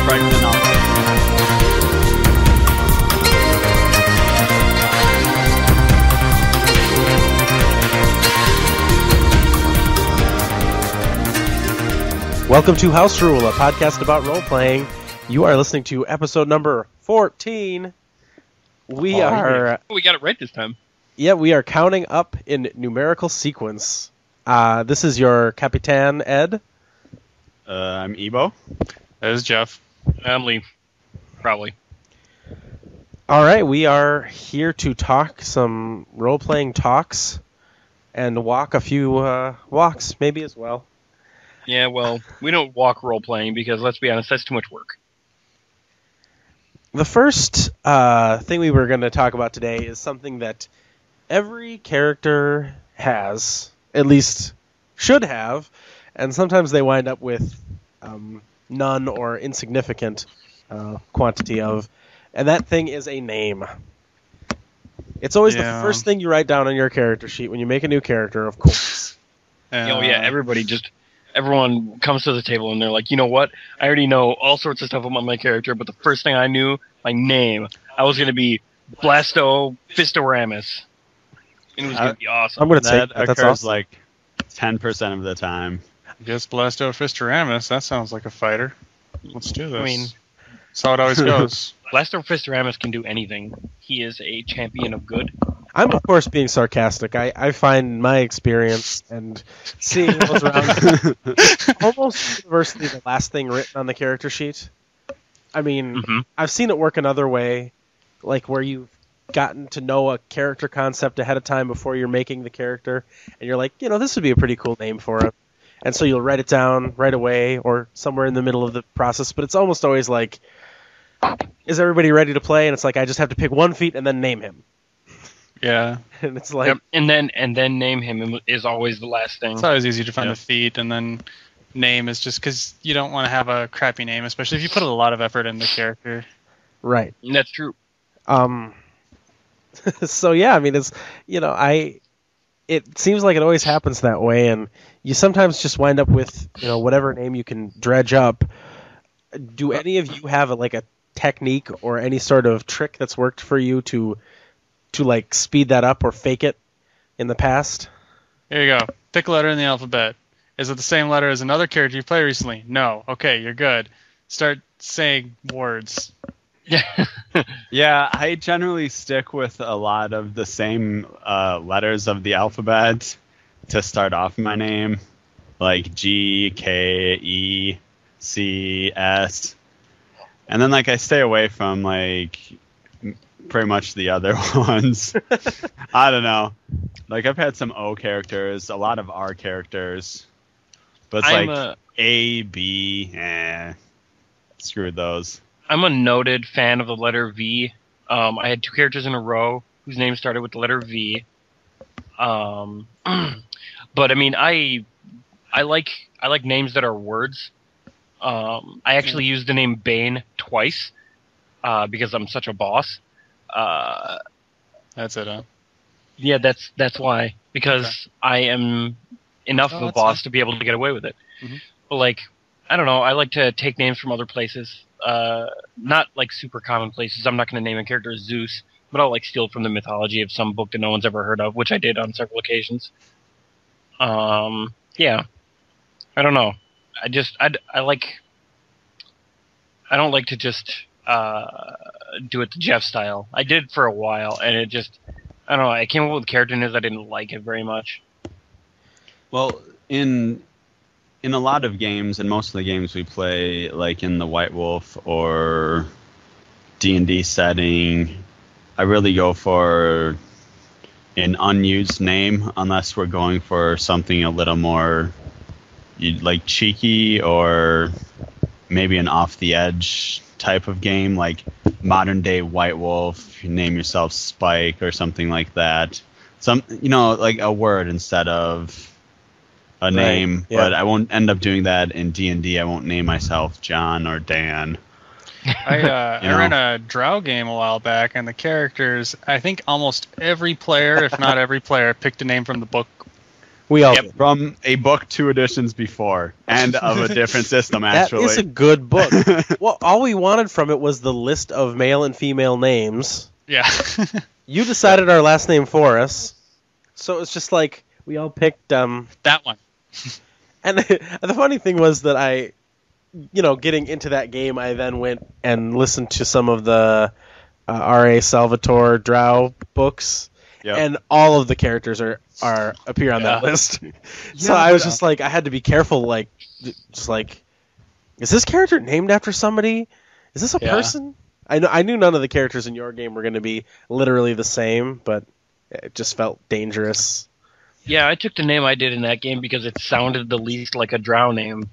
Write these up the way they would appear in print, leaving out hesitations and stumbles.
right in the novel. Welcome to House Rule, a podcast about role-playing. You are listening to episode number 14. We got it right this time. Yeah, we are counting up in numerical sequence. This is your Capitan, Ed. I'm Ebo. That is Jeff. I'm Lee. Probably. All right, we are here to talk some role-playing talks and walk a few walks, maybe as well. Yeah, well, we don't walk role-playing because, let's be honest, that's too much work. The first thing we were going to talk about today is something that every character has, at least should have, and sometimes they wind up with none or insignificant quantity of, and that thing is a name. It's always the first thing you write down on your character sheet when you make a new character, of course. Everyone comes to the table and they're like, you know what? I already know all sorts of stuff about my character, but the first thing I knew, my name, I was going to be Blasto Fistoramus. And it was going to be awesome. I'm going to say that occurs awesome. like 10% of the time. Just Blasto Fistoramus. That sounds like a fighter. Let's do this. I mean, that's how it always goes. Blasto Fistoramus can do anything. He is a champion of good. I'm, of course, being sarcastic. I find my experience and seeing those around almost universally the last thing written on the character sheet. I mean, I've seen it work another way, like where you've gotten to know a character concept ahead of time before you're making the character, and you're like, this would be a pretty cool name for him. And so you'll write it down right away or somewhere in the middle of the process, but it's almost always like, is everybody ready to play? And it's like, I just have to pick one feat and then name him. Yeah. And it's like, and then name him is always the last thing. It's always easy to find the feat, and then name is just because you don't want to have a crappy name, especially if you put a lot of effort in the character. Right. That's true. So yeah, I mean, it's, it seems like it always happens that way, and you sometimes just wind up with, whatever name you can dredge up. Do any of you have a technique or any sort of trick that's worked for you to like speed that up or fake it in the past? Here you go. Pick a letter in the alphabet. Is it the same letter as another character you played recently? No. Okay, you're good. Start saying words. Yeah, I generally stick with a lot of the same letters of the alphabet to start off my name, like G, K, E, C, S. And then I stay away from pretty much the other ones. I don't know. I've had some O characters, a lot of R characters. But it's A, B, screw those. I'm a noted fan of the letter V. I had two characters in a row whose names started with the letter V. But I mean, I like names that are words. I actually used the name Bane twice because I'm such a boss. That's it, huh? Yeah, that's why. Because I am enough of a boss to be able to get away with it. Mm-hmm. But I don't know. I like to take names from other places. Not super common places. I'm not going to name a character Zeus, but I'll steal from the mythology of some book that no one's ever heard of, which I did on several occasions. Yeah. I don't know. I don't like to just do it the Jeff style. I did for a while, and it just, I don't know, I came up with character names I didn't like it very much. Well, in a lot of games, and most of the games we play, in the White Wolf or D&D setting, I really go for an unused name, unless we're going for something a little more cheeky or maybe an off-the-edge type of game, like modern-day White Wolf. You name yourself Spike or something like that. A word instead of a name. Yeah. But I won't end up doing that in D&D. I won't name myself John or Dan. I ran a Drow game a while back, and the characters, I think almost every player, if not every player, picked a name from the book We all did. From a book 2 editions before, and of a different system, actually. That is a good book. Well, all we wanted from it was the list of male and female names. Yeah. You decided our last name for us, so it's just like we all picked that one. And the funny thing was that getting into that game, I then went and listened to some of the R.A. Salvatore Drow books, and all of the characters appear on that list. So I was just like, I had to be careful, like, just like, is this character named after somebody? Is this a person? I knew none of the characters in your game were going to be literally the same, but it just felt dangerous. Yeah, I took the name I did in that game because it sounded the least like a drow name.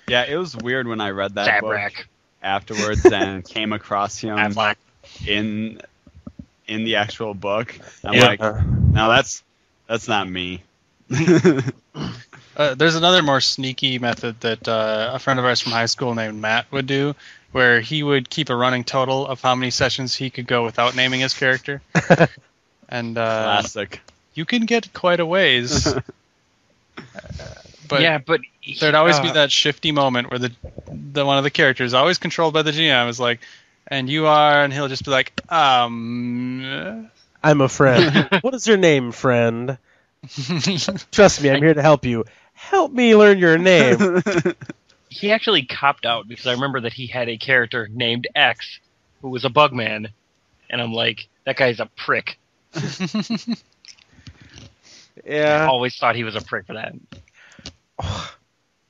Yeah, it was weird when I read that Zabrak. book afterwards and came across him in the actual book. I'm like, no, that's not me. There's another more sneaky method that a friend of ours from high school named Matt would do, where he would keep a running total of how many sessions he could go without naming his character. And classic. You can get quite a ways. But there'd always be that shifty moment where the one of the characters, always controlled by the GM, is like, and you are, and he'll just be like, I'm a friend. What is your name, friend? Trust me, I'm here to help you. Help me learn your name. He actually copped out because I remember that he had a character named X who was a bugman, and I'm like, that guy's a prick. Yeah. I always thought he was a prick for that.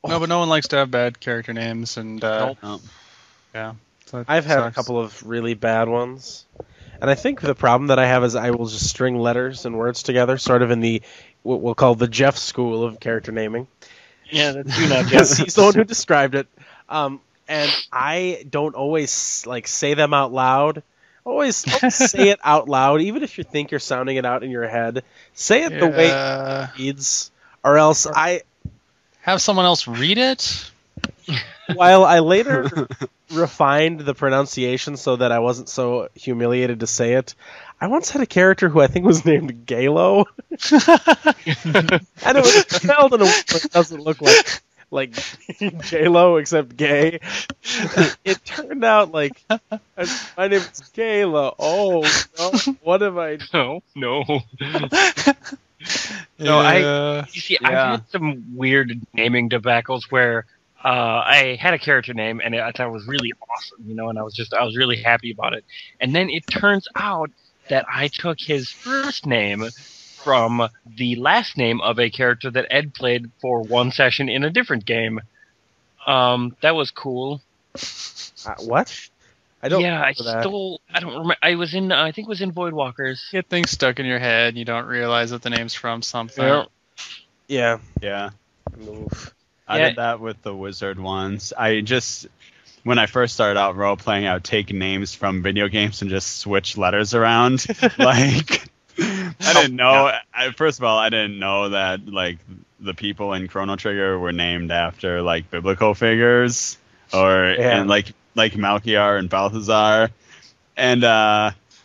No, but no one likes to have bad character names, and yeah. So I've had a couple of really bad ones, and I think the problem that I have is I will just string letters and words together, sort of in the what we'll call the Jeff school of character naming. Yeah, that's you now, Jeff. He's the one who described it, and I don't always say them out loud. Always say it out loud, even if you think you're sounding it out in your head. Say it the way it reads, or else I have someone else read it. While I later refined the pronunciation so that I wasn't so humiliated to say it, I once had a character who I think was named Galo, and it was spelled in a way that doesn't look like J-Lo except gay. It turned out like my name is Galo. Oh no! What have I done? No. No, I've had some weird naming debacles where I had a character name and I thought it was really awesome, and I was really happy about it. And then it turns out that I took his first name from the last name of a character that Ed played for one session in a different game. That was cool. What? I don't. Yeah, I don't remember. I was in. I think it was in Voidwalkers. Get things stuck in your head. You don't realize that the name's from something. Yeah. I did that with the wizard ones. When I first started out role playing, I would take names from video games and just switch letters around. I didn't know. First of all, I didn't know that the people in Chrono Trigger were named after biblical figures, and like Melchior and Balthazar, and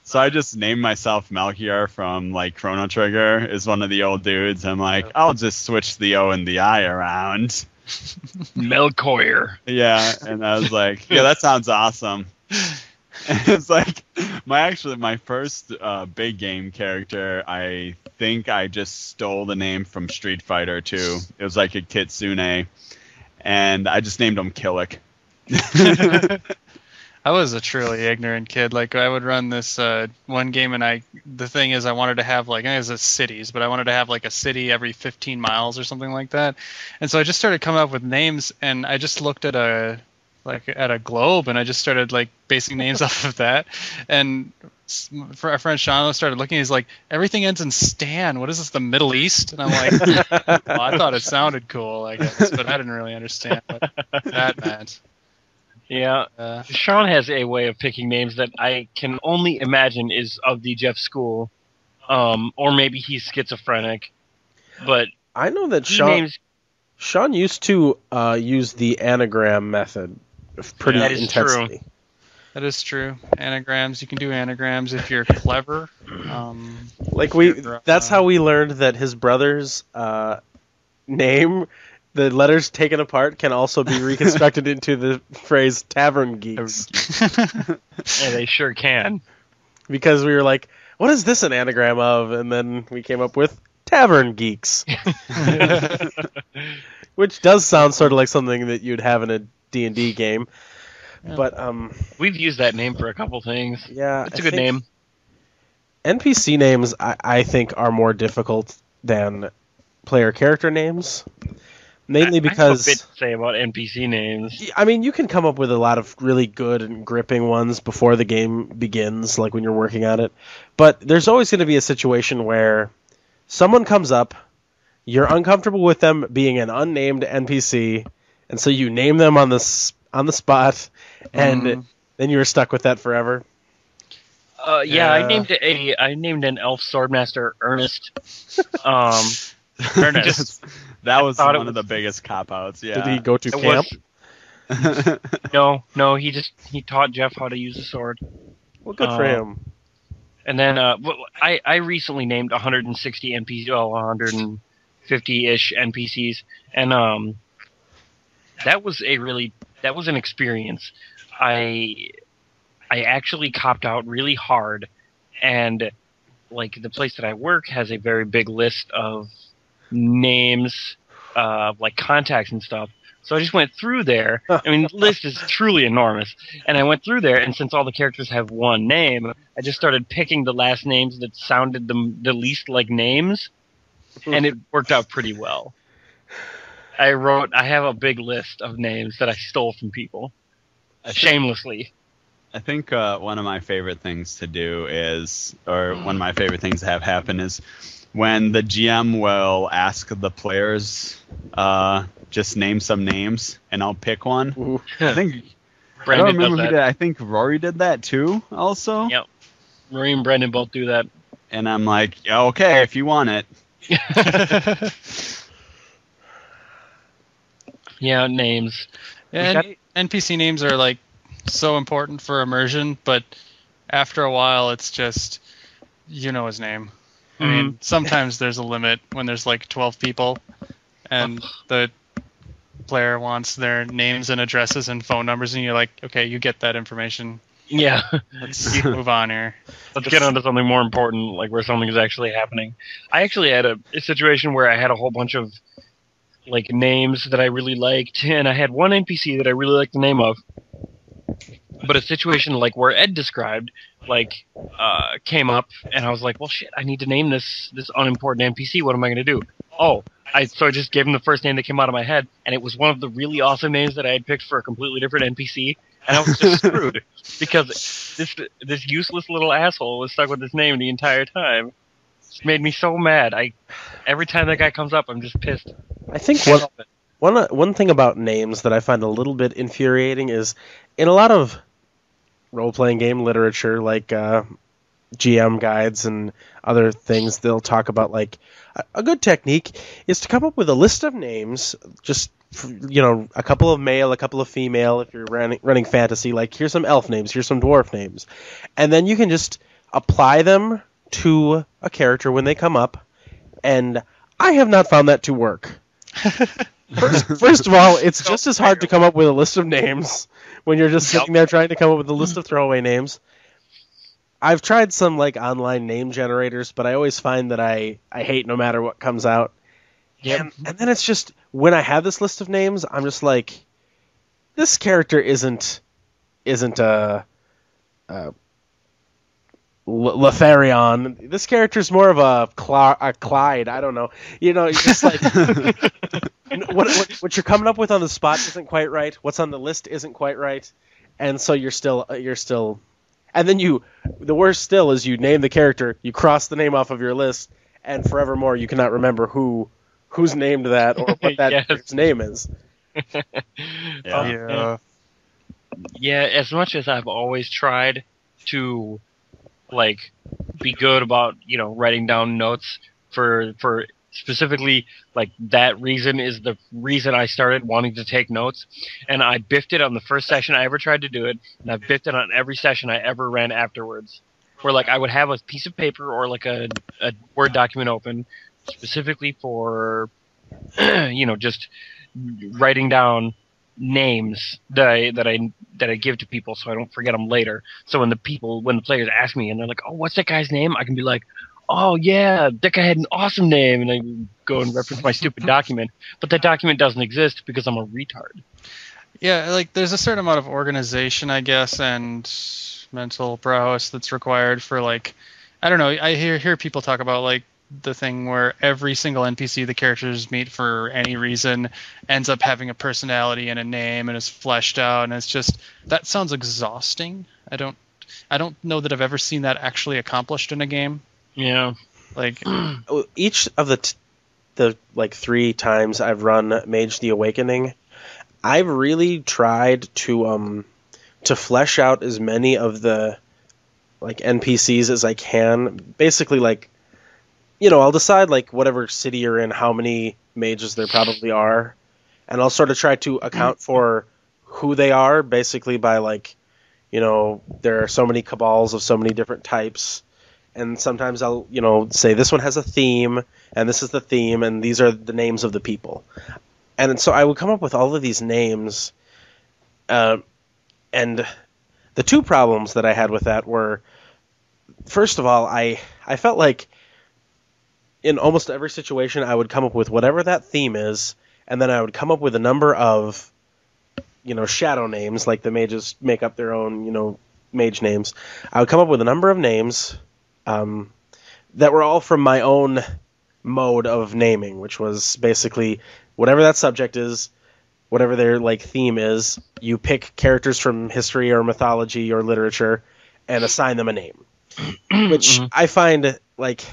so I just named myself Melchior from Chrono Trigger is one of the old dudes. I'm like, I'll just switch the O and the I around. Melchior. Yeah, and I was like, yeah, that sounds awesome. And it's my first big game character. I think I just stole the name from Street Fighter 2. It was like a Kitsune, and I just named him Killick. I was a truly ignorant kid. I would run this one game, and the thing is, I wanted to have I think it was cities, but I wanted to have a city every 15 miles or something like that. And so I just started coming up with names, and I just looked at a globe, and I just started basing names off of that. And our friend Sean started looking. He's like, everything ends in Stan. What is this, the Middle East? And I'm like, well, I thought it sounded cool, I guess, but I didn't really understand what that meant. Yeah, Sean has a way of picking names that I can only imagine is of the Jeff school, or maybe he's schizophrenic. But I know that Sean used to use the anagram method pretty intensely. That is true. Anagrams, you can do anagrams if you're clever. Like that's how we learned that his brother's name, the letters taken apart, can also be reconstructed into the phrase "tavern geeks." Yeah, they sure can. Because we were like, "What is this an anagram of?" And then we came up with "tavern geeks," which does sound sort of like something that you'd have in a D&D game. Yeah. But we've used that name for a couple things. Yeah, it's a good name. NPC names, I think, are more difficult than player character names. Mainly because I have a bit to say about NPC names. I mean, you can come up with a lot of really good and gripping ones before the game begins, like when you're working on it. But there's always going to be a situation where someone comes up, you're uncomfortable with them being an unnamed NPC, and so you name them on the spot, and then you're stuck with that forever. Yeah, I named an elf swordmaster Ernest. Ernest. That was one of the biggest cop-outs, yeah. Did he go to camp? No, he taught Jeff how to use a sword. Well, good for him. And then I recently named 160 NPCs, 150-ish NPCs, and that was an experience. I actually copped out really hard, and like the place that I work has a very big list of names, like contacts and stuff. So I just went through there. I mean, the list is truly enormous. And I went through there, and since all the characters have one name, I just started picking the last names that sounded the least like names, and it worked out pretty well. I have a big list of names that I stole from people, shamelessly. I think one of my favorite things to do one of my favorite things to have happen is when the GM will ask the players, just name some names, and I'll pick one. Ooh. I think Brendan I don't remember does who did. I think Rory did that too, also. Yep. Rory and Brendan both do that. And I'm like, yeah, okay, if you want it. Yeah, names. Yeah, NPC names are like so important for immersion, but after a while, it's just his name. I mean, sometimes there's a limit when there's like 12 people, and the player wants their names and addresses and phone numbers, and you're like, okay, you get that information. Yeah. Let's move on here. Let's get on to something more important, like where something is actually happening. I actually had a situation where I had a whole bunch of like names that I really liked, and I had one NPC that I really liked the name of. But a situation like where Ed described, came up, and I was like, well, shit, I need to name this unimportant NPC. What am I going to do? So I just gave him the first name that came out of my head, and it was one of the really awesome names that I had picked for a completely different NPC, and I was just screwed because this useless little asshole was stuck with this name the entire time. It made me so mad. Every time that guy comes up, I'm just pissed. I think one thing about names that I find a little bit infuriating is in a lot of role-playing game literature, like GM guides and other things, they'll talk about like a good technique is to come up with a list of names, just a couple of male, a couple of female. If you're running fantasy, like here's some elf names, here's some dwarf names, and then you can just apply them to a character when they come up. And I have not found that to work. First of all, it's just as hard to come up with a list of names when you're just sitting there trying to come up with a list of throwaway names. I've tried some like online name generators, but I always find that I hate no matter what comes out. Yep. And then it's just when I have this list of names, I'm just like, this character isn't Letharion. This character's more of a Clyde. I don't know. It's just like what you're coming up with on the spot isn't quite right. What's on the list isn't quite right, and so you're still. And then the worst still is you name the character, you cross the name off of your list, and forevermore you cannot remember who's named that or what that character's name is. Yeah. Yeah. As much as I've always tried to be good about writing down notes for specifically that reason is the reason I started wanting to take notes, and I biffed it on the first session I ever tried to do it, and I biffed it on every session I ever ran afterwards. where like I would have a piece of paper or like a Word document open specifically for just writing down names that I give to people so I don't forget them later. So when the players ask me and they're like, "Oh, what's that guy's name?" I can be like, "Oh yeah, that guy had an awesome name," and I go and reference my stupid document. But that document doesn't exist because I'm a retard. Yeah, like there's a certain amount of organization, I guess, and mental prowess that's required for like, I don't know. I hear people talk about like the thing where every single NPC the characters meet for any reason ends up having a personality and a name and is fleshed out, and it's just that sounds exhausting. I don't know that I've ever seen that actually accomplished in a game. Yeah, like each of the like 3 times I've run Mage the Awakening, I've really tried to flesh out as many of the like NPCs as I can. Basically, like, I'll decide like whatever city you're in, how many mages there probably are, and I'll sort of try to account for who they are, basically by like, there are so many cabals of so many different types, and sometimes I'll, say this one has a theme, and this is the theme, and these are the names of the people. And so I would come up with all of these names, and the 2 problems that I had with that were, first of all, I felt like in almost every situation I would come up with whatever that theme is, and then I would come up with a number of, shadow names, like the mages make up their own, mage names. I would come up with a number of names that were all from my own mode of naming, which was basically whatever that subject is, whatever their like theme is, you pick characters from history or mythology or literature and assign them a name. Which I find like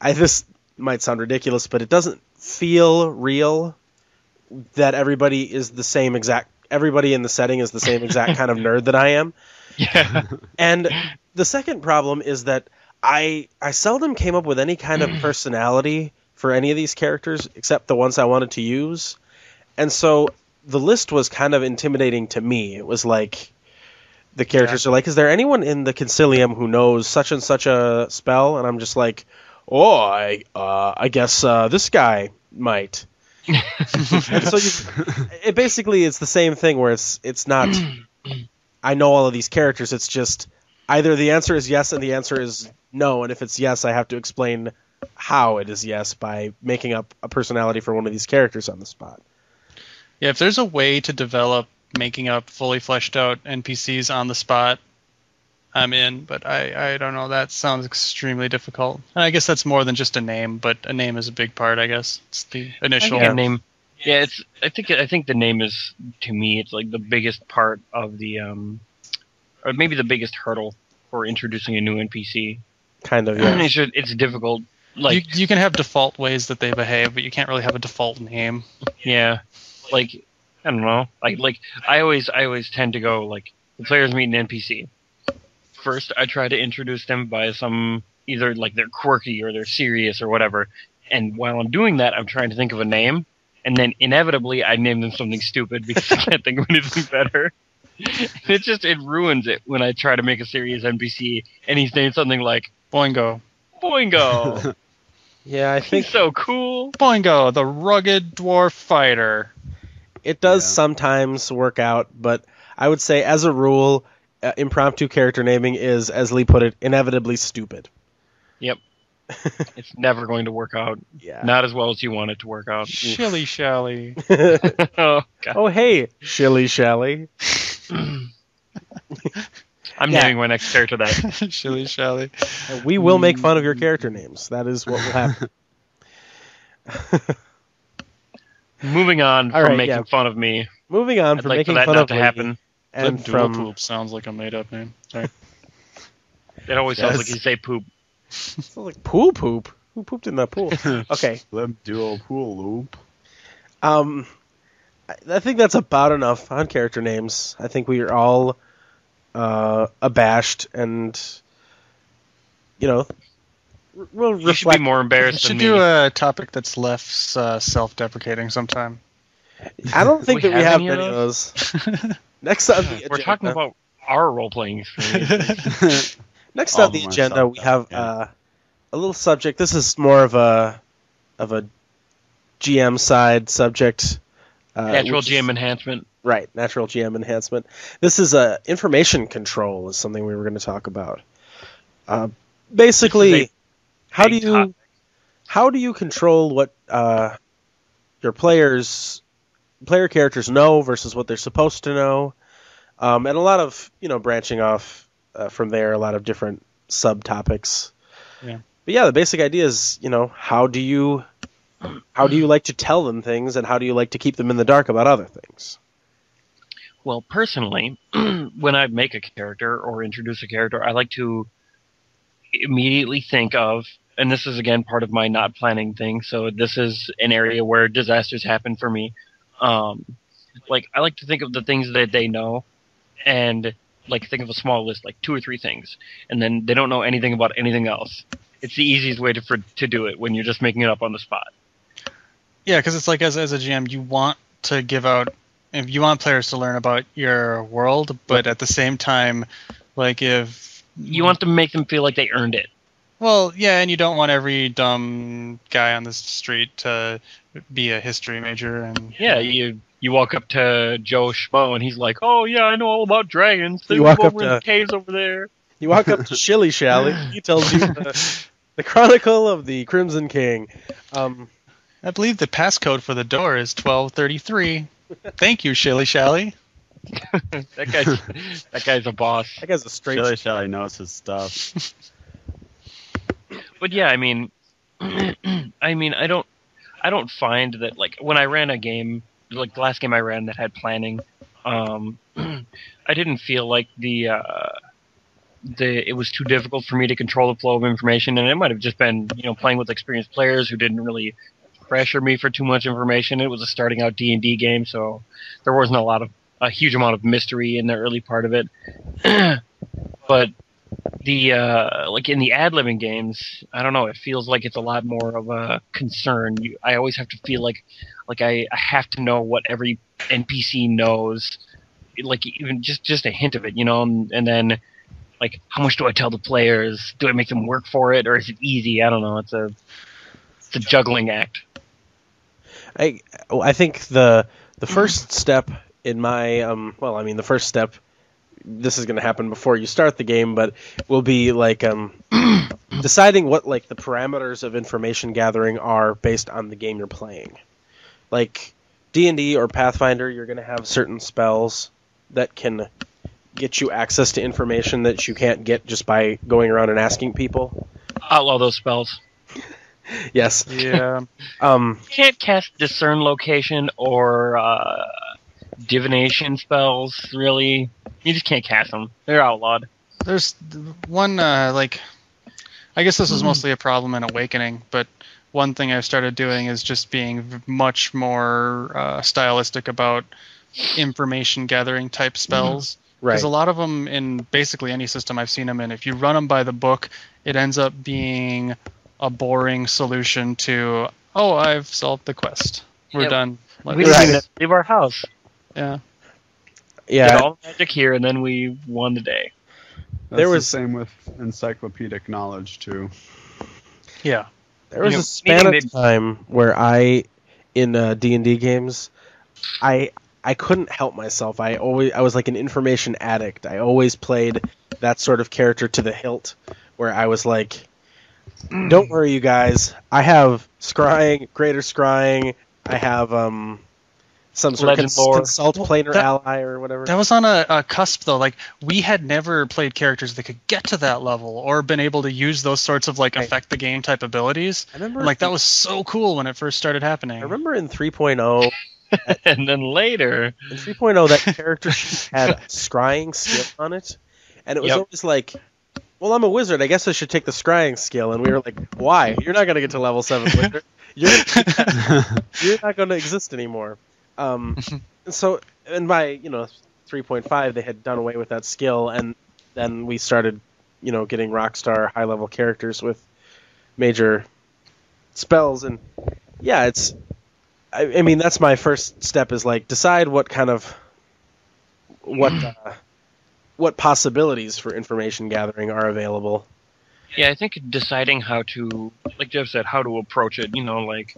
this might sound ridiculous, but it doesn't feel real that everybody in the setting is the same exact kind of nerd that I am. yeah. And the second problem is that I seldom came up with any kind of personality for any of these characters except the ones I wanted to use. And so the list was kind of intimidating to me. It was like the characters are like, is there anyone in the Concilium who knows such and such a spell? And I'm just like, I guess this guy might. And so it basically it's the same thing where it's not I know all of these characters, it's just either the answer is yes and the answer is no, and if it's yes I have to explain how it is yes by making up a personality for one of these characters on the spot. Yeah, if there's a way to develop making up fully fleshed out NPCs on the spot, I'm in, but I don't know. That sounds extremely difficult. And I guess that's more than just a name, but a name is a big part, I guess. It's the initial name. Yeah, I think the name is, to me, it's like the biggest part of the or maybe the biggest hurdle for introducing a new NPC. Kind of, yeah. It's difficult. Like you can have default ways that they behave, but you can't really have a default name. Yeah. Like I don't know. Like I always tend to go like the players meet an NPC. First, I try to introduce them by some either like they're quirky or they're serious or whatever. And while I'm doing that, I'm trying to think of a name, and then inevitably I name them something stupid because I can't think of anything better. It ruins it when I try to make a serious NPC and he's named something like Boingo. Boingo. Yeah, I think he's so cool. Boingo, the rugged dwarf fighter. It does sometimes work out, but I would say as a rule, impromptu character naming is, as Lee put it, inevitably stupid. Yep. It's never going to work out. Yeah. Not as well as you want it to work out. Shilly Shally. Oh, God. Oh, hey, Shilly Shally. I'm naming my next character that. Shilly Shally. We will make fun of your character names. That is what will happen. Moving on from making fun of me. Moving on from making fun of to happen. And from poop sounds like a made-up name. Sorry. It always sounds like you say poop. It sounds like pool poop. Who pooped in that pool? Okay. Let do a pool loop. I think that's about enough on character names. I think we are all abashed, and we'll reflect. You should be more embarrassed than me. Should do a topic that's less self-deprecating sometime. I don't think that we have many of those. Next on the agenda. We're talking about our role-playing experience. Next All on the of them are agenda, we have self-deprecating. a little subject. This is more of a GM side subject. Natural which is- GM Enhancement. Right, Natural GM Enhancement. This is information control is something we were going to talk about. Basically, how do big you topic. how do you control what your player characters know versus what they're supposed to know, and a lot of branching off from there, a lot of different subtopics. Yeah. But yeah, the basic idea is how do you like to tell them things, and how do you like to keep them in the dark about other things? Well, personally, when I make a character or introduce a character, I like to immediately think of, and this is again part of my not planning thing, so this is an area where disasters happen for me. Like I like to think of the things that they know, and like think of a small list, like 2 or 3 things, and then they don't know anything about anything else. It's the easiest way to do it when you're just making it up on the spot. Yeah, because it's like as a GM, you want to give out, if you want players to learn about your world, but at the same time, like if You want to make them feel like they earned it. well, yeah, and you don't want every dumb guy on the street to be a history major and Yeah, you walk up to Joe Schmo and he's like, "Oh yeah, I know all about dragons. They You live walk up over in to- the caves over there." You walk up to Shilly Shally, he tells you the Chronicle of the Crimson King. I believe the passcode for the door is 1233. Thank you, Shilly Shally. that guy's a boss. That guy's a straight. Shilly Shally knows his stuff. But yeah, I mean, I don't find that like when I ran a game, like the last game I ran that had planning, I didn't feel like it was too difficult for me to control the flow of information, and it might have just been playing with experienced players who didn't really pressure me for too much information. It was a starting out D&D game, so there wasn't a huge amount of mystery in the early part of it. But the like in the ad-libbing games, I don't know, it feels like it's a lot more of a concern. I always have to feel like I have to know what every NPC knows, like even just a hint of it, and then like how much do I tell the players? Do I make them work for it, or is it easy? I don't know. It's a juggling act. I think the first step in my the first step, this is going to happen before you start the game, but will be like deciding what like the parameters of information gathering are based on the game you're playing. Like D&D or Pathfinder, you're going to have certain spells that can get you access to information that you can't get just by going around and asking people. Outlaw those spells. Yes. Yeah. You can't cast discern location or divination spells, really. You just can't cast them. They're outlawed. There's one, I guess this is mostly a problem in Awakening, but one thing I've started doing is just being much more stylistic about information gathering type spells. Right. Because a lot of them in basically any system I've seen them in, if you run them by the book, it ends up being a boring solution to, oh, I've solved the quest. We're Yeah, done. We Right. didn't even leave our house. Yeah. Did Yeah. all the magic here, and then we won the day. That's There the was- same with encyclopedic knowledge too. Yeah. There was You know, a span meaning of time where in D&D games, I couldn't help myself. I was like an information addict. I always played that sort of character to the hilt, where I was like, "Don't worry, you guys. I have scrying, greater scrying. I have some sort Legend of lore. consult planar that- ally or whatever." That was on a cusp, though. Like, we had never played characters that could get to that level or been able to use those sorts of, like, Right. affect the game type abilities. I remember, And, like, that was so cool when it first started happening. I remember in 3.0, And then later, in 3.0, that character sheet had a scrying skill on it, and it was Yep. always like, well, I'm a wizard. I guess I should take the scrying skill. And we were like, why? You're not going to get to level 7 wizard. You're not going to exist anymore. So, and by 3.5, they had done away with that skill, and then we started, getting Rockstar high-level characters with major spells, and yeah, it's. I mean, that's my first step, is like decide what kind of what possibilities for information gathering are available. Yeah, I think deciding how to, like Jeff said, how to approach it, like,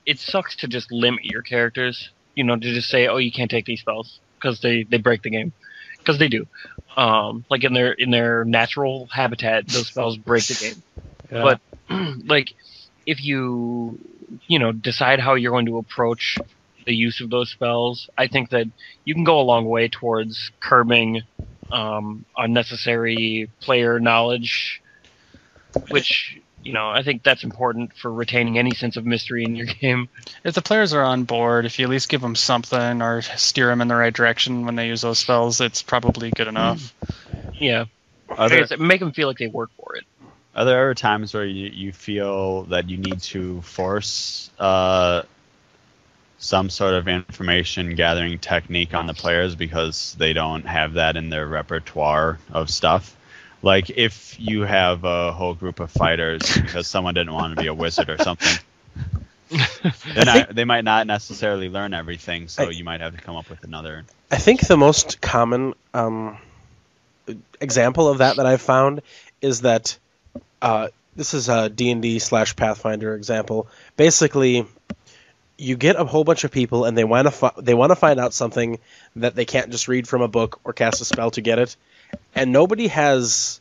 it sucks to just limit your characters, to just say, oh, you can't take these spells, because they break the game. Because they do. Like, in their natural habitat, those spells break the game. Yeah. But, like, if you, decide how you're going to approach the use of those spells, I think that you can go a long way towards curbing unnecessary player knowledge, which, I think that's important for retaining any sense of mystery in your game. If the players are on board, if you at least give them something or steer them in the right direction when they use those spells, it's probably good enough. Yeah. I guess make them feel like they work for it. Are there ever times where you feel that you need to force some sort of information gathering technique on the players because they don't have that in their repertoire of stuff? Like if you have a whole group of fighters because someone didn't want to be a wizard or something, then they might not necessarily learn everything, so you might have to come up with another. I think the most common example of that I've found is that this is a D&D/Pathfinder example. Basically, you get a whole bunch of people and they want to find out something that they can't just read from a book or cast a spell to get it, and nobody has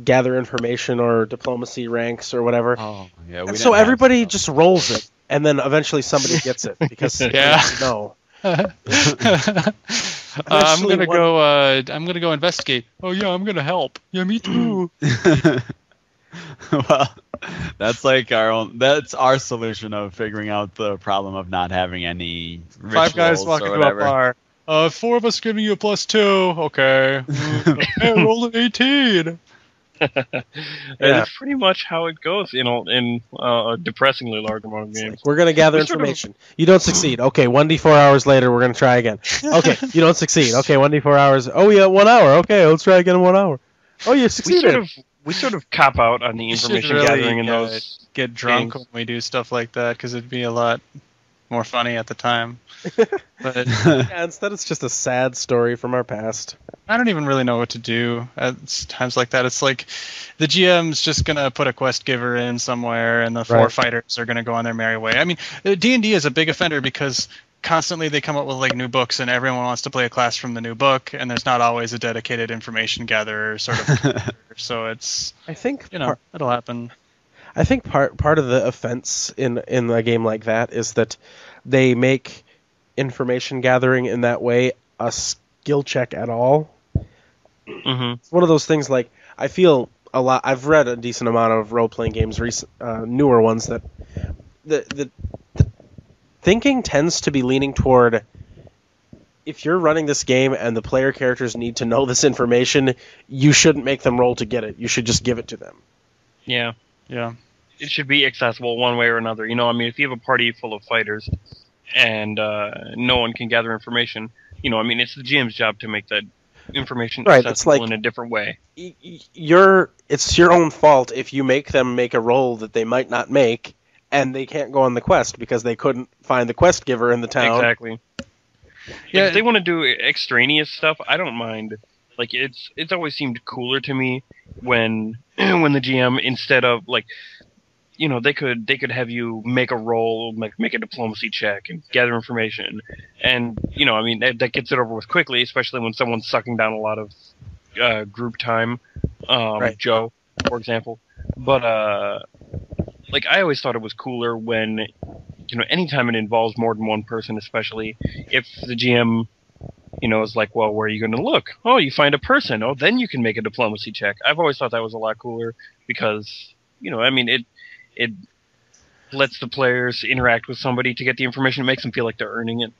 gather information or diplomacy ranks or whatever. Oh, yeah. And so everybody just rolls it, and then eventually somebody gets it because no. I'm gonna go investigate. Oh yeah, I'm gonna help. Yeah, me too. Well, that's like that's our solution of figuring out the problem of not having any rituals. 5 guys walking to a bar. 4 of us giving you a +2. Okay. Okay, roll an 18. That's pretty much how it goes, in a depressingly large amount of games. Like, we're going to gather information. You don't succeed. Okay, 1d4 hours later, we're going to try again. Okay, you don't succeed. Okay, 1d4 hours. Oh, yeah, 1 hour. Okay, let's try again in 1 hour. Oh, you succeeded. We sort of cop out on the information gathering in those. Get drunk when we do stuff like that because it'd be a lot more funny at the time. But yeah, instead it's just a sad story from our past. I don't even really know what to do at times like that. It's like the GM's just going to put a quest giver in somewhere and the 4 fighters are going to go on their merry way. I mean, D&D is a big offender because constantly they come up with like new books and everyone wants to play a class from the new book and there's not always a dedicated information gatherer sort of. So it's, I think it'll happen. I think part of the offense in a game like that is that they make information gathering in that way a skill check at all. Mm-hmm. It's one of those things. Like, I feel a lot. I've read a decent amount of role-playing games, newer ones, that the thinking tends to be leaning toward, if you're running this game and the player characters need to know this information, you shouldn't make them roll to get it. You should just give it to them. Yeah. Yeah. It should be accessible one way or another. If you have a party full of fighters and no one can gather information, it's the GM's job to make that information accessible in a different way. It's your own fault if you make them make a roll that they might not make, and they can't go on the quest because they couldn't find the quest giver in the town. Exactly. Yeah, if they want to do extraneous stuff, I don't mind. Like, it's always seemed cooler to me when the GM, instead of like, they could have you make a roll, make a diplomacy check and gather information, and that gets it over with quickly, especially when someone's sucking down a lot of group time. Joe, for example. But I always thought it was cooler when, anytime it involves more than one person, especially if the GM, is like, well, where are you going to look? Oh, you find a person. Oh, then you can make a diplomacy check. I've always thought that was a lot cooler because, it lets the players interact with somebody to get the information. It makes them feel like they're earning it.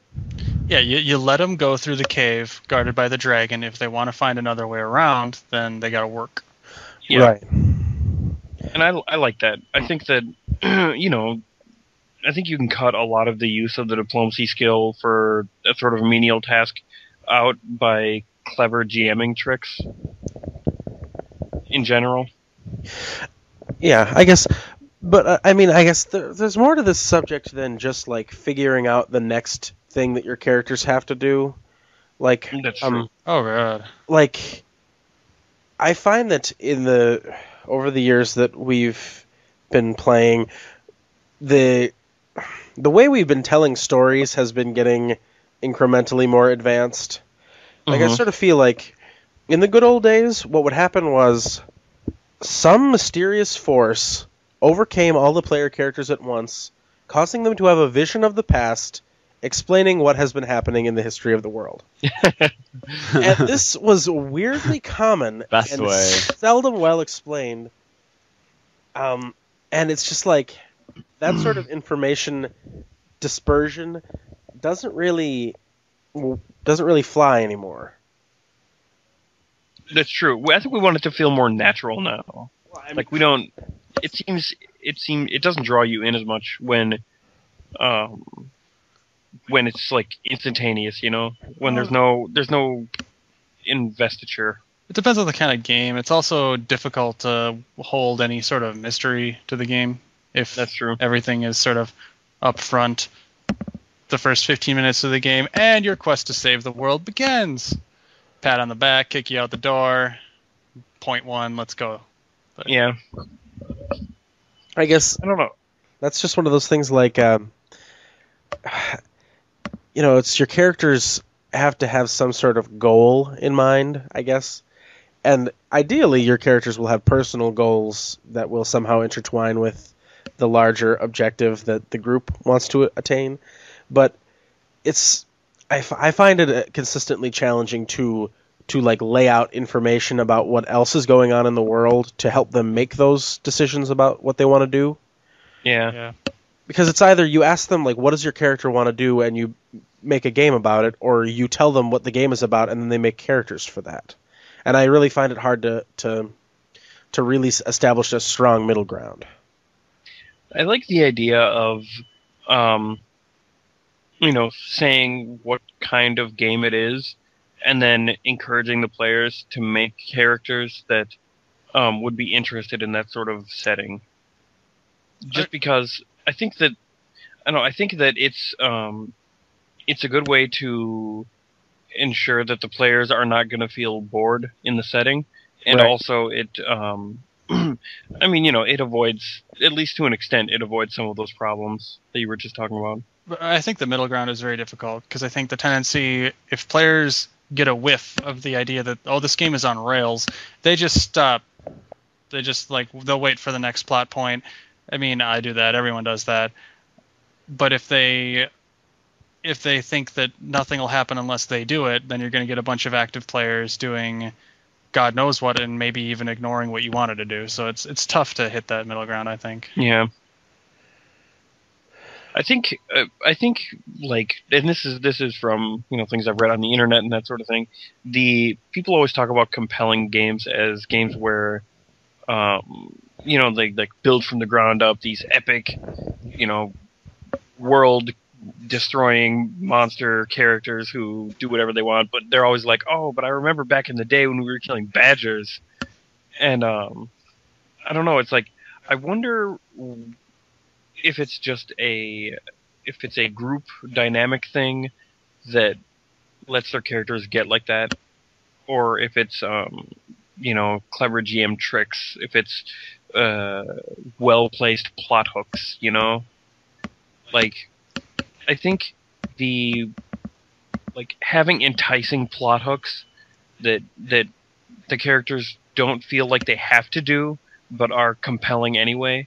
Yeah, you let them go through the cave guarded by the dragon. If they want to find another way around, then they got to work. Yeah. Right. And I like that. I think that, I think you can cut a lot of the use of the diplomacy skill for a sort of menial task out by clever GMing tricks in general. Yeah, I guess. But, I guess there's more to this subject than just, like, figuring out the next thing that your characters have to do. Like, That's true. Oh god. like I find that over the years that we've been playing, the way we've been telling stories has been getting incrementally more advanced. Like, I sort of feel like in the good old days, what would happen was some mysterious force overcame all the player characters at once, causing them to have a vision of the past, explaining what has been happening in the history of the world. And this was weirdly common Best and way. seldom well explained. And it's just like that sort of information dispersion doesn't really fly anymore. That's true. I think we want it to feel more natural now. Like we don't. It doesn't draw you in as much when it's like instantaneous. You know, when there's no investiture. It depends on the kind of game. It's also difficult to hold any sort of mystery to the game if That's true. everything is sort of up front the first 15 minutes of the game, and your quest to save the world begins. Pat on the back, kick you out the door. Point one, let's go. But Yeah. I guess I don't know. that's just one of those things like, it's your characters have to have some sort of goal in mind, I guess. And ideally, your characters will have personal goals that will somehow intertwine with the larger objective that the group wants to attain. But I find it consistently challenging to like lay out information about what else is going on in the world to help them make those decisions about what they want to do. Yeah. Because it's either you ask them, like, what does your character want to do, and you make a game about it, or you tell them what the game is about, and then they make characters for that. And I really find it hard to really establish a strong middle ground. I like the idea of, saying what kind of game it is, and then encouraging the players to make characters that would be interested in that sort of setting. Just because I think that it's a good way to ensure that the players are not going to feel bored in the setting, and Right. also it it avoids, at least to an extent, it avoids some of those problems that you were just talking about. But I think the middle ground is very difficult because I think the tendency, if players get a whiff of the idea that, oh, this game is on rails, they just stop. They just they'll wait for the next plot point. I mean, I do that. Everyone does that. But if they think that nothing will happen unless they do it, then you're going to get a bunch of active players doing God knows what, and maybe even ignoring what you wanted to do. So it's tough to hit that middle ground, I think. Yeah. I think and this is from things I've read on the internet and that sort of thing. The people always talk about compelling games as games where, they like build from the ground up these epic, world destroying monster characters who do whatever they want, but they're always like, oh, but I remember back in the day when we were killing badgers, and I don't know. It's like I wonder if it's a group dynamic thing that lets their characters get like that, or if it's clever GM tricks, if it's well placed plot hooks, like I think having enticing plot hooks that the characters don't feel like they have to do but are compelling anyway.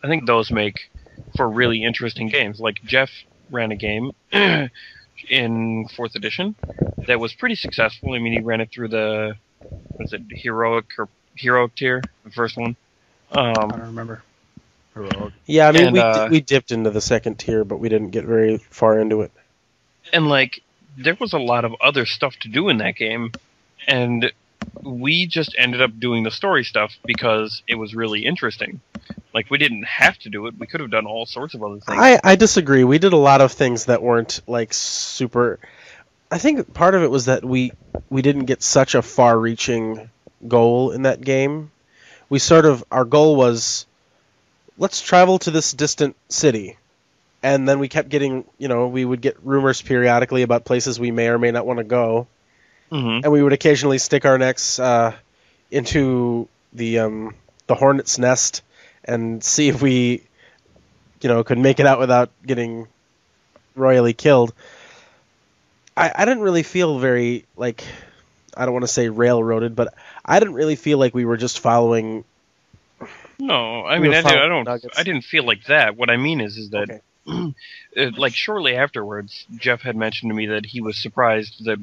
I think those make for really interesting games. Like Jeff ran a game in 4th edition that was pretty successful. I mean, he ran it through the heroic or hero tier, the first one. I don't remember. Heroic. Yeah, I mean, And, we dipped into the second tier, but we didn't get very far into it. And there was a lot of other stuff to do in that game, and we just ended up doing the story stuff because it was really interesting. Like, we didn't have to do it. We could have done all sorts of other things. I disagree. We did a lot of things that weren't like super. I think part of it was that we didn't get such a far-reaching goal in that game. Our goal was, let's travel to this distant city. and then we kept getting, we would get rumors periodically about places we may or may not want to go, and we would occasionally stick our necks into the hornet's nest and see if we, could make it out without getting royally killed. I didn't really feel very, like, I don't want to say railroaded, but I didn't really feel like we were just following. No, I mean, I didn't feel like that. What I mean is that, like, shortly afterwards, Jeff had mentioned to me that he was surprised that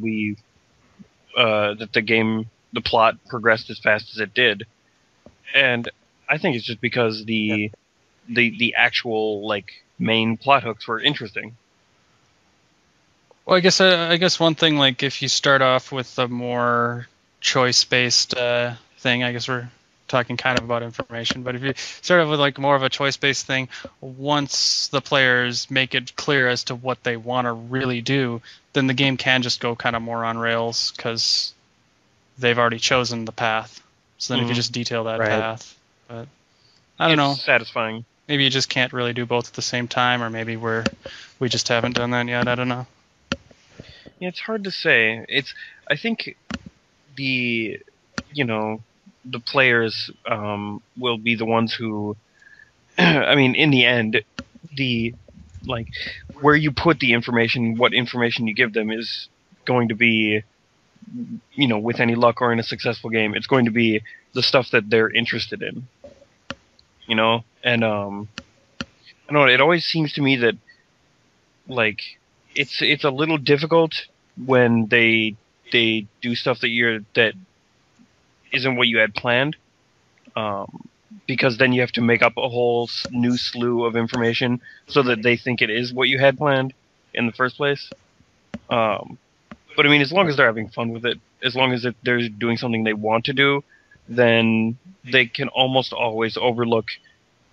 that the plot progressed as fast as it did, and I think it's just because the actual, like, main plot hooks were interesting. Well, I guess one thing, like, if you start off with a more choice-based thing, I guess we're talking kind of about information, but if you start off with, like, more of a choice-based thing, once the players make it clear as to what they want to really do, then the game can just go kind of more on rails because they've already chosen the path. So then if you just detail that path, but I don't know. It's satisfying. Maybe you just can't really do both at the same time, or maybe we just haven't done that yet. I don't know. Yeah, it's hard to say. I think the players will be the ones who, I mean, in the end, where you put the information, what information you give them is going to be, with any luck or in a successful game, it's going to be the stuff that they're interested in. And I don't know, it always seems to me that, like, it's a little difficult when they do stuff that isn't what you had planned, because then you have to make up a whole new slew of information so that they think it is what you had planned in the first place. But I mean, as long as they're having fun with it, as long as they're doing something they want to do, then they can almost always overlook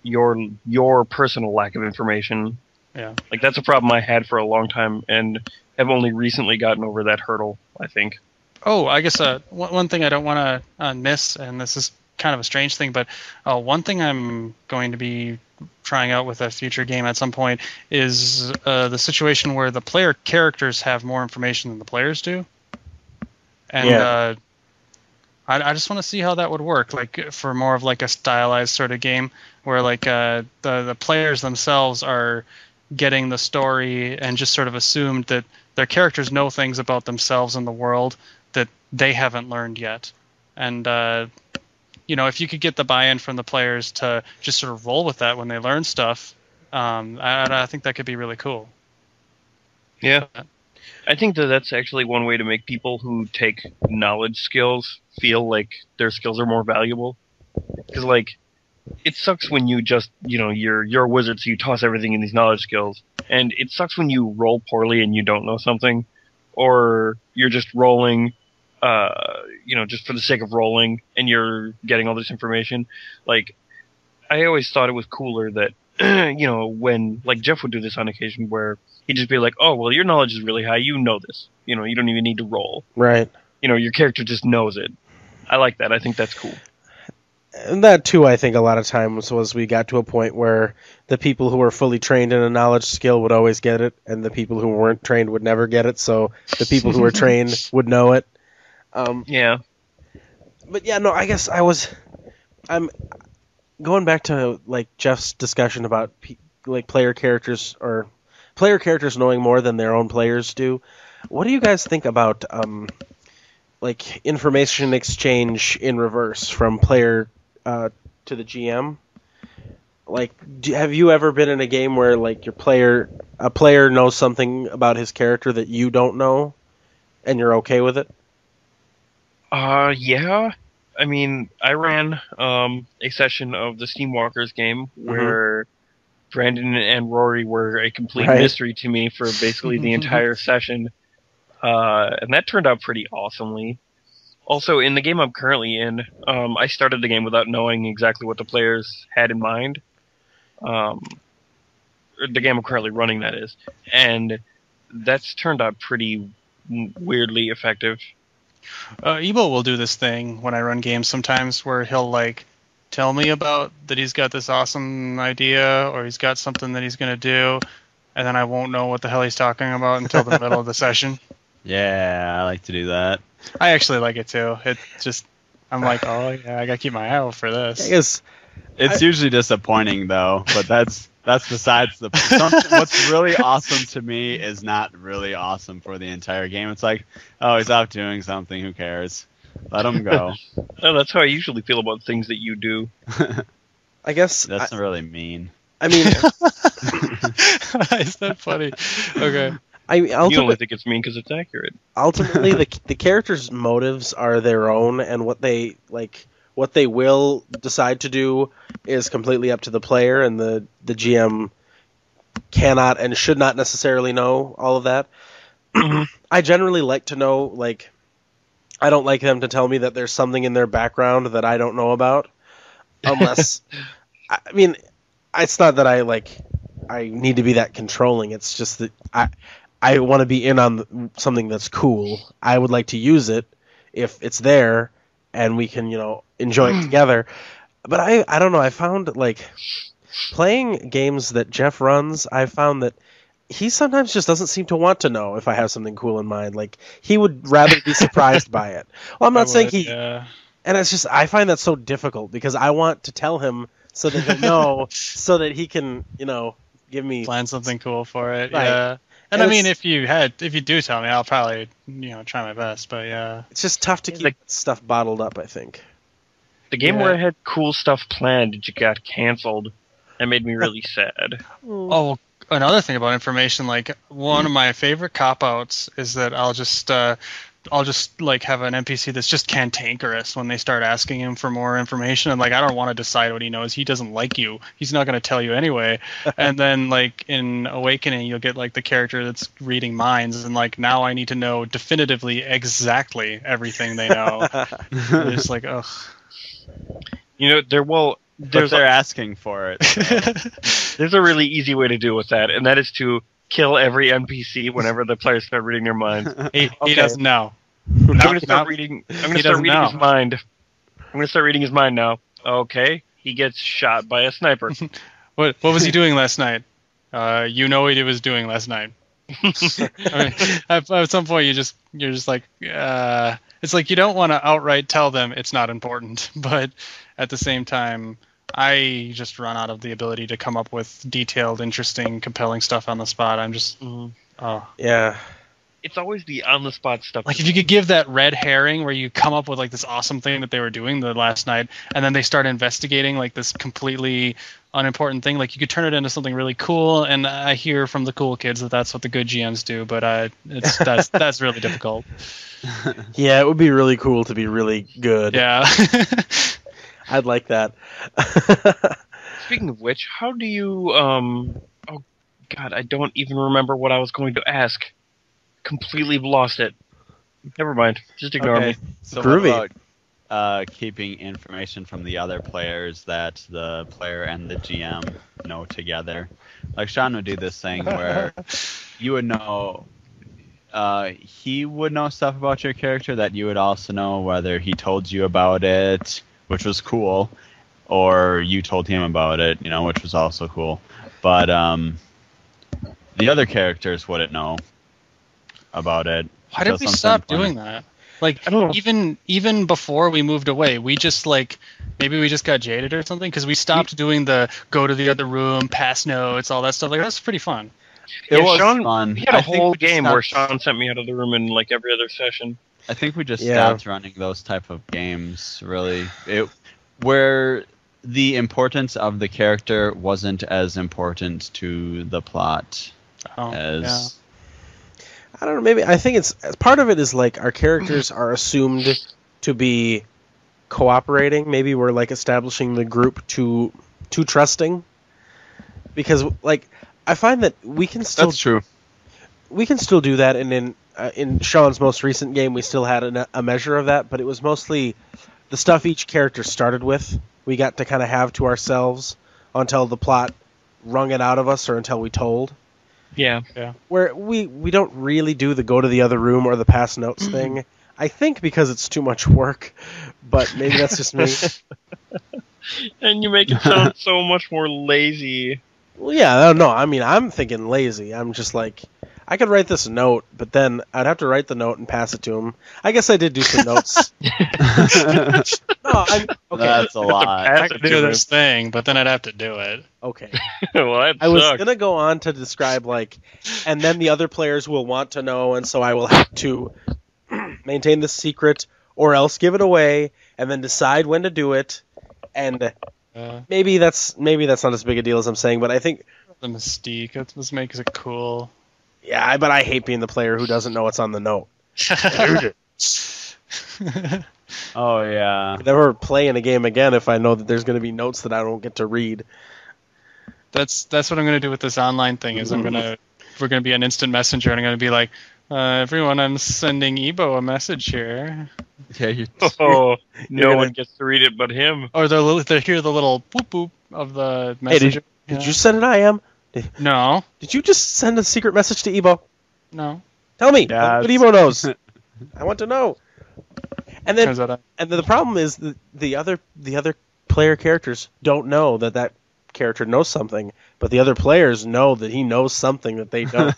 your personal lack of information. Yeah. Like, that's a problem I had for a long time, and have only recently gotten over that hurdle, I think. Oh, I guess one thing I don't want to miss, and this is kind of a strange thing, but one thing I'm going to be trying out with a future game at some point is the situation where the player characters have more information than the players do. And I just want to see how that would work, like, for more of, like, a stylized sort of game where, like, the players themselves are getting the story and just sort of assumed that their characters know things about themselves and the world that they haven't learned yet. And, if you could get the buy-in from the players to just sort of roll with that when they learn stuff, I think that could be really cool. Yeah. I think that's actually one way to make people who take knowledge skills feel like their skills are more valuable. Because, like, it sucks when you just, you're a wizard, so you toss everything in these knowledge skills. And it sucks when you roll poorly and you don't know something. Or you're just rolling, just for the sake of rolling, and you're getting all this information. Like, I always thought it was cooler that, when, like, Jeff would do this on occasion where he'd just be like, oh, well, your knowledge is really high, you know this. You don't even need to roll. Right. Your character just knows it. I like that. I think that's cool. And that, too, I think a lot of times was we got to a point where the people who were fully trained in a knowledge skill would always get it, and the people who weren't trained would never get it, so the people who were trained would know it. Yeah. But, yeah, no, I guess I'm going back to, like, Jeff's discussion about, like, player characters knowing more than their own players do. What do you guys think about, like, information exchange in reverse from player to the GM? Like, have you ever been in a game where, like, a player knows something about his character that you don't know, and you're okay with it? Yeah. I mean, I ran a session of the Steamwalkers game where Brandon and Rory were a complete mystery to me for basically the entire session, and that turned out pretty awesomely. Also, in the game I'm currently in, I started the game without knowing exactly what the players had in mind. The game I'm currently running, that is. And that's turned out pretty weirdly effective. Ebo will do this thing when I run games sometimes where he'll, like, tell me about that he's got this awesome idea or he's got something that he's going to do, and then I won't know what the hell he's talking about until the middle of the session. Yeah, I like to do that. I actually like it too. It just, I'm like, oh yeah, I gotta keep my eye out for this. I guess It's usually disappointing though, but that's besides the. What's really awesome to me is not really awesome for the entire game. It's like, oh, he's out doing something. Who cares? Let him go. Oh, that's how I usually feel about things that you do. I guess That's not really mean. I mean, Is that funny? Okay. You only think it's mean because it's accurate. Ultimately, the characters' motives are their own, and what they will decide to do is completely up to the player, and the GM cannot and should not necessarily know all of that. I generally like to know, like, I don't like them to tell me that there's something in their background that I don't know about, unless, I mean, it's not that I need to be that controlling. It's just that I want to be in on something that's cool. I would like to use it if it's there and we can, enjoy it together. But I don't know. I found, like, playing games that Jeff runs, I found that he sometimes just doesn't seem to want to know if I have something cool in mind. Like, he would rather be surprised by it. Well, I'm not saying he... Yeah. And it's just, I find that so difficult because I want to tell him so that he'll know, so that he can, give me... Plan something cool for it, right. Yeah. And I mean, if you do tell me, I'll probably, try my best, but yeah. It's just tough to keep stuff bottled up, I think. The game where I had cool stuff planned just got canceled. That made me really sad. Oh, another thing about information, like, one of my favorite cop-outs is that I'll just like have an NPC that's just cantankerous when they start asking him for more information. And like, I don't want to decide what he knows. He doesn't like you. He's not going to tell you anyway. And then like in Awakening, you'll get like the character that's reading minds. And like, now I need to know definitively exactly everything they know. It's like, ugh. But they're asking for it. So. There's a really easy way to deal with that. And that is to kill every NPC whenever the players start reading their minds. He doesn't know. I'm going to start reading his mind. I'm going to start reading his mind now. Okay, he gets shot by a sniper. What was he doing last night? You know what he was doing last night. I mean, at some point you're just like, it's like you don't want to outright tell them it's not important, but at the same time, I just run out of the ability to come up with detailed, interesting, compelling stuff on the spot. I'm just, yeah. It's always the on-the-spot stuff. Like if you could give that red herring where you come up with like this awesome thing that they were doing the last night, and then they start investigating like this completely unimportant thing. Like you could turn it into something really cool. And I hear from the cool kids that that's what the good GMs do, but that's really difficult. Yeah, it would be really cool to be really good. Yeah. I'd like that. Speaking of which, how do you oh god, I don't even remember what I was going to ask. Completely lost it. Never mind. Just ignore me. So Groovy. What about keeping information from the other players that the player and the GM know together? Like Sean would do this thing where you would know he would know stuff about your character that you would also know, whether he told you about it, which was cool, or you told him about it, which was also cool. But the other characters wouldn't know about it. Why did we stop doing that? Like, I don't know. Even before we moved away, we just like, maybe we just got jaded or something, because we stopped doing the go to the other room, pass notes, all that stuff. Like, that's pretty fun. It was fun. We had a whole game where Sean sent me out of the room in like every other session. I think we just stopped running those type of games, really. Where the importance of the character wasn't as important to the plot as... I don't know, maybe, I think it's, part of it is like our characters are assumed to be cooperating. Maybe we're like establishing the group too trusting. Because, like, I find that we can still... That's true. We can still do that, and in Sean's most recent game, we still had a measure of that, but it was mostly the stuff each character started with. We got to kind of have to ourselves until the plot wrung it out of us, or until we told. Yeah. Where we don't really do the go to the other room or the pass notes thing. I think because it's too much work, but maybe that's just me. And you make it sound so much more lazy. Well, yeah, I don't know. I mean, I'm thinking lazy. I'm just like, I could write this note, but then I'd have to write the note and pass it to him. I guess I did do some notes. No, okay. That's a lot. I could do this thing, but then I'd have to do it. Okay. Well, that I was sucks. gonna go on to describe like, and then the other players will want to know, and so I will have to maintain the secret, or else give it away, and then decide when to do it. And maybe that's not as big a deal as I'm saying, but I think the mystique. That's what makes it cool. yeah, but I hate being the player who doesn't know what's on the note. Oh yeah. I'd never play in a game again if I know that there's going to be notes that I don't get to read. That's what I'm gonna do with this online thing. Is we're gonna be an instant messenger, and I'm gonna be like, everyone, I'm sending Ebo a message here. Yeah, Oh, no gonna- one gets to read it but him. Or they hear the little boop boop of the Hey, messenger. did you send an IM? No, Did you just send a secret message to Ebo? no. Tell me. Yeah, What Ebo knows. I want to know. And then Turns out And the problem is the other player characters don't know that character knows something, but the other players know that he knows something that they don't.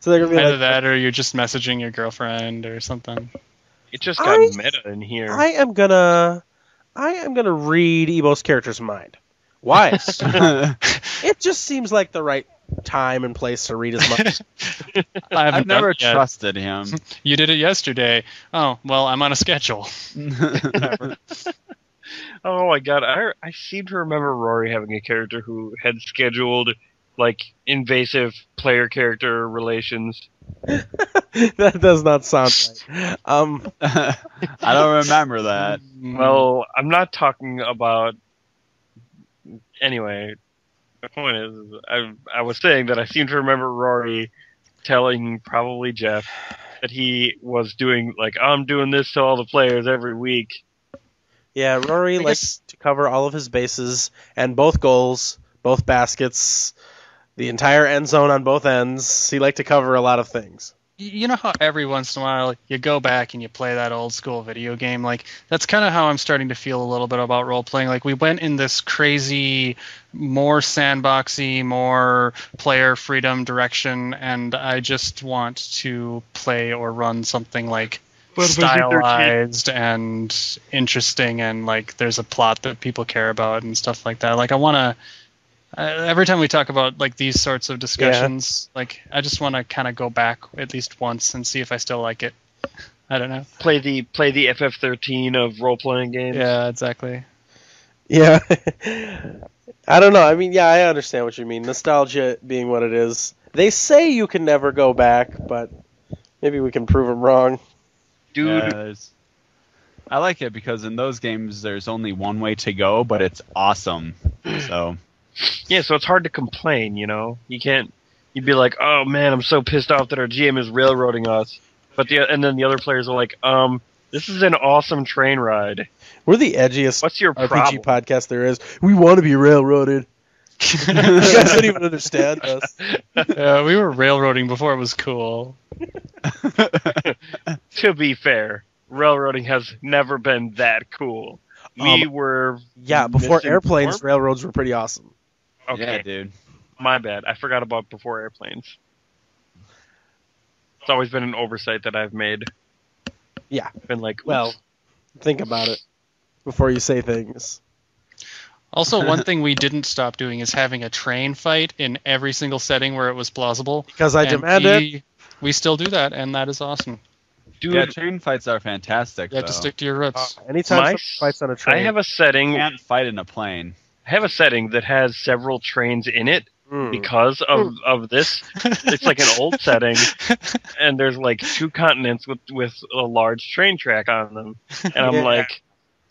So they're gonna be either like, that or you're just messaging your girlfriend or something. It just got meta in here. I am gonna read Ebo's character's mind. Why? It just seems like the right time and place to read his mind. I've never done it yet. trusted him. You did it yesterday. Oh, well, I'm on a schedule. Oh my god, I seem to remember Rory having a character who had scheduled like invasive player character relations. That does not sound right. I don't remember that. Well, I'm not talking about. Anyway, the point is, I was saying that I seem to remember Rory telling probably Jeff that he was doing like, I'm doing this to all the players every week. Yeah, Rory likes to cover all of his bases and both goals, both baskets, the entire end zone on both ends. He liked to cover a lot of things. You know how every once in a while you go back and you play that old school video game? Like, that's kind of how I'm starting to feel a little bit about role-playing. Like, we went in this crazy, more sandboxy, more player freedom direction, and I just want to play or run something like stylized and interesting, and like there's a plot that people care about and stuff like that. Like, I want to... every time we talk about like these sorts of discussions, like I just want to kind of go back at least once and see if I still like it. I don't know. Play the FF13 of role playing games. Yeah, exactly. Yeah. I don't know. I mean, yeah, I understand what you mean. Nostalgia being what it is. They say you can never go back, but maybe we can prove them wrong. Dude. I like it because in those games there's only one way to go, but it's awesome. So Yeah, so it's hard to complain, you know? You'd be like, oh man, I'm so pissed off that our GM is railroading us. And then the other players are like, this is an awesome train ride. We're the edgiest What's your RPG problem? podcast there is. We want to be railroaded. You guys don't even understand us. Yeah, we were railroading before it was cool. To be fair, railroading has never been that cool. We were Yeah, before misinformed? airplanes, railroads were pretty awesome. Okay, yeah, dude. my bad. I forgot about before airplanes. It's always been an oversight that I've made. Yeah. Been like, Well, oops. think about it before you say things. Also, one thing we didn't stop doing is having a train fight in every single setting where it was plausible. Because I And demand it. We still do that, and that is awesome. Dude, Yeah, train fights are fantastic. You have to though. stick to your roots. Anytime my- someone fights on a train. I have a setting. You can't fight in a plane. I have a setting that has several trains in it Mm. because of this. It's like an old setting, and there's like 2 continents with a large train track on them. And Yeah.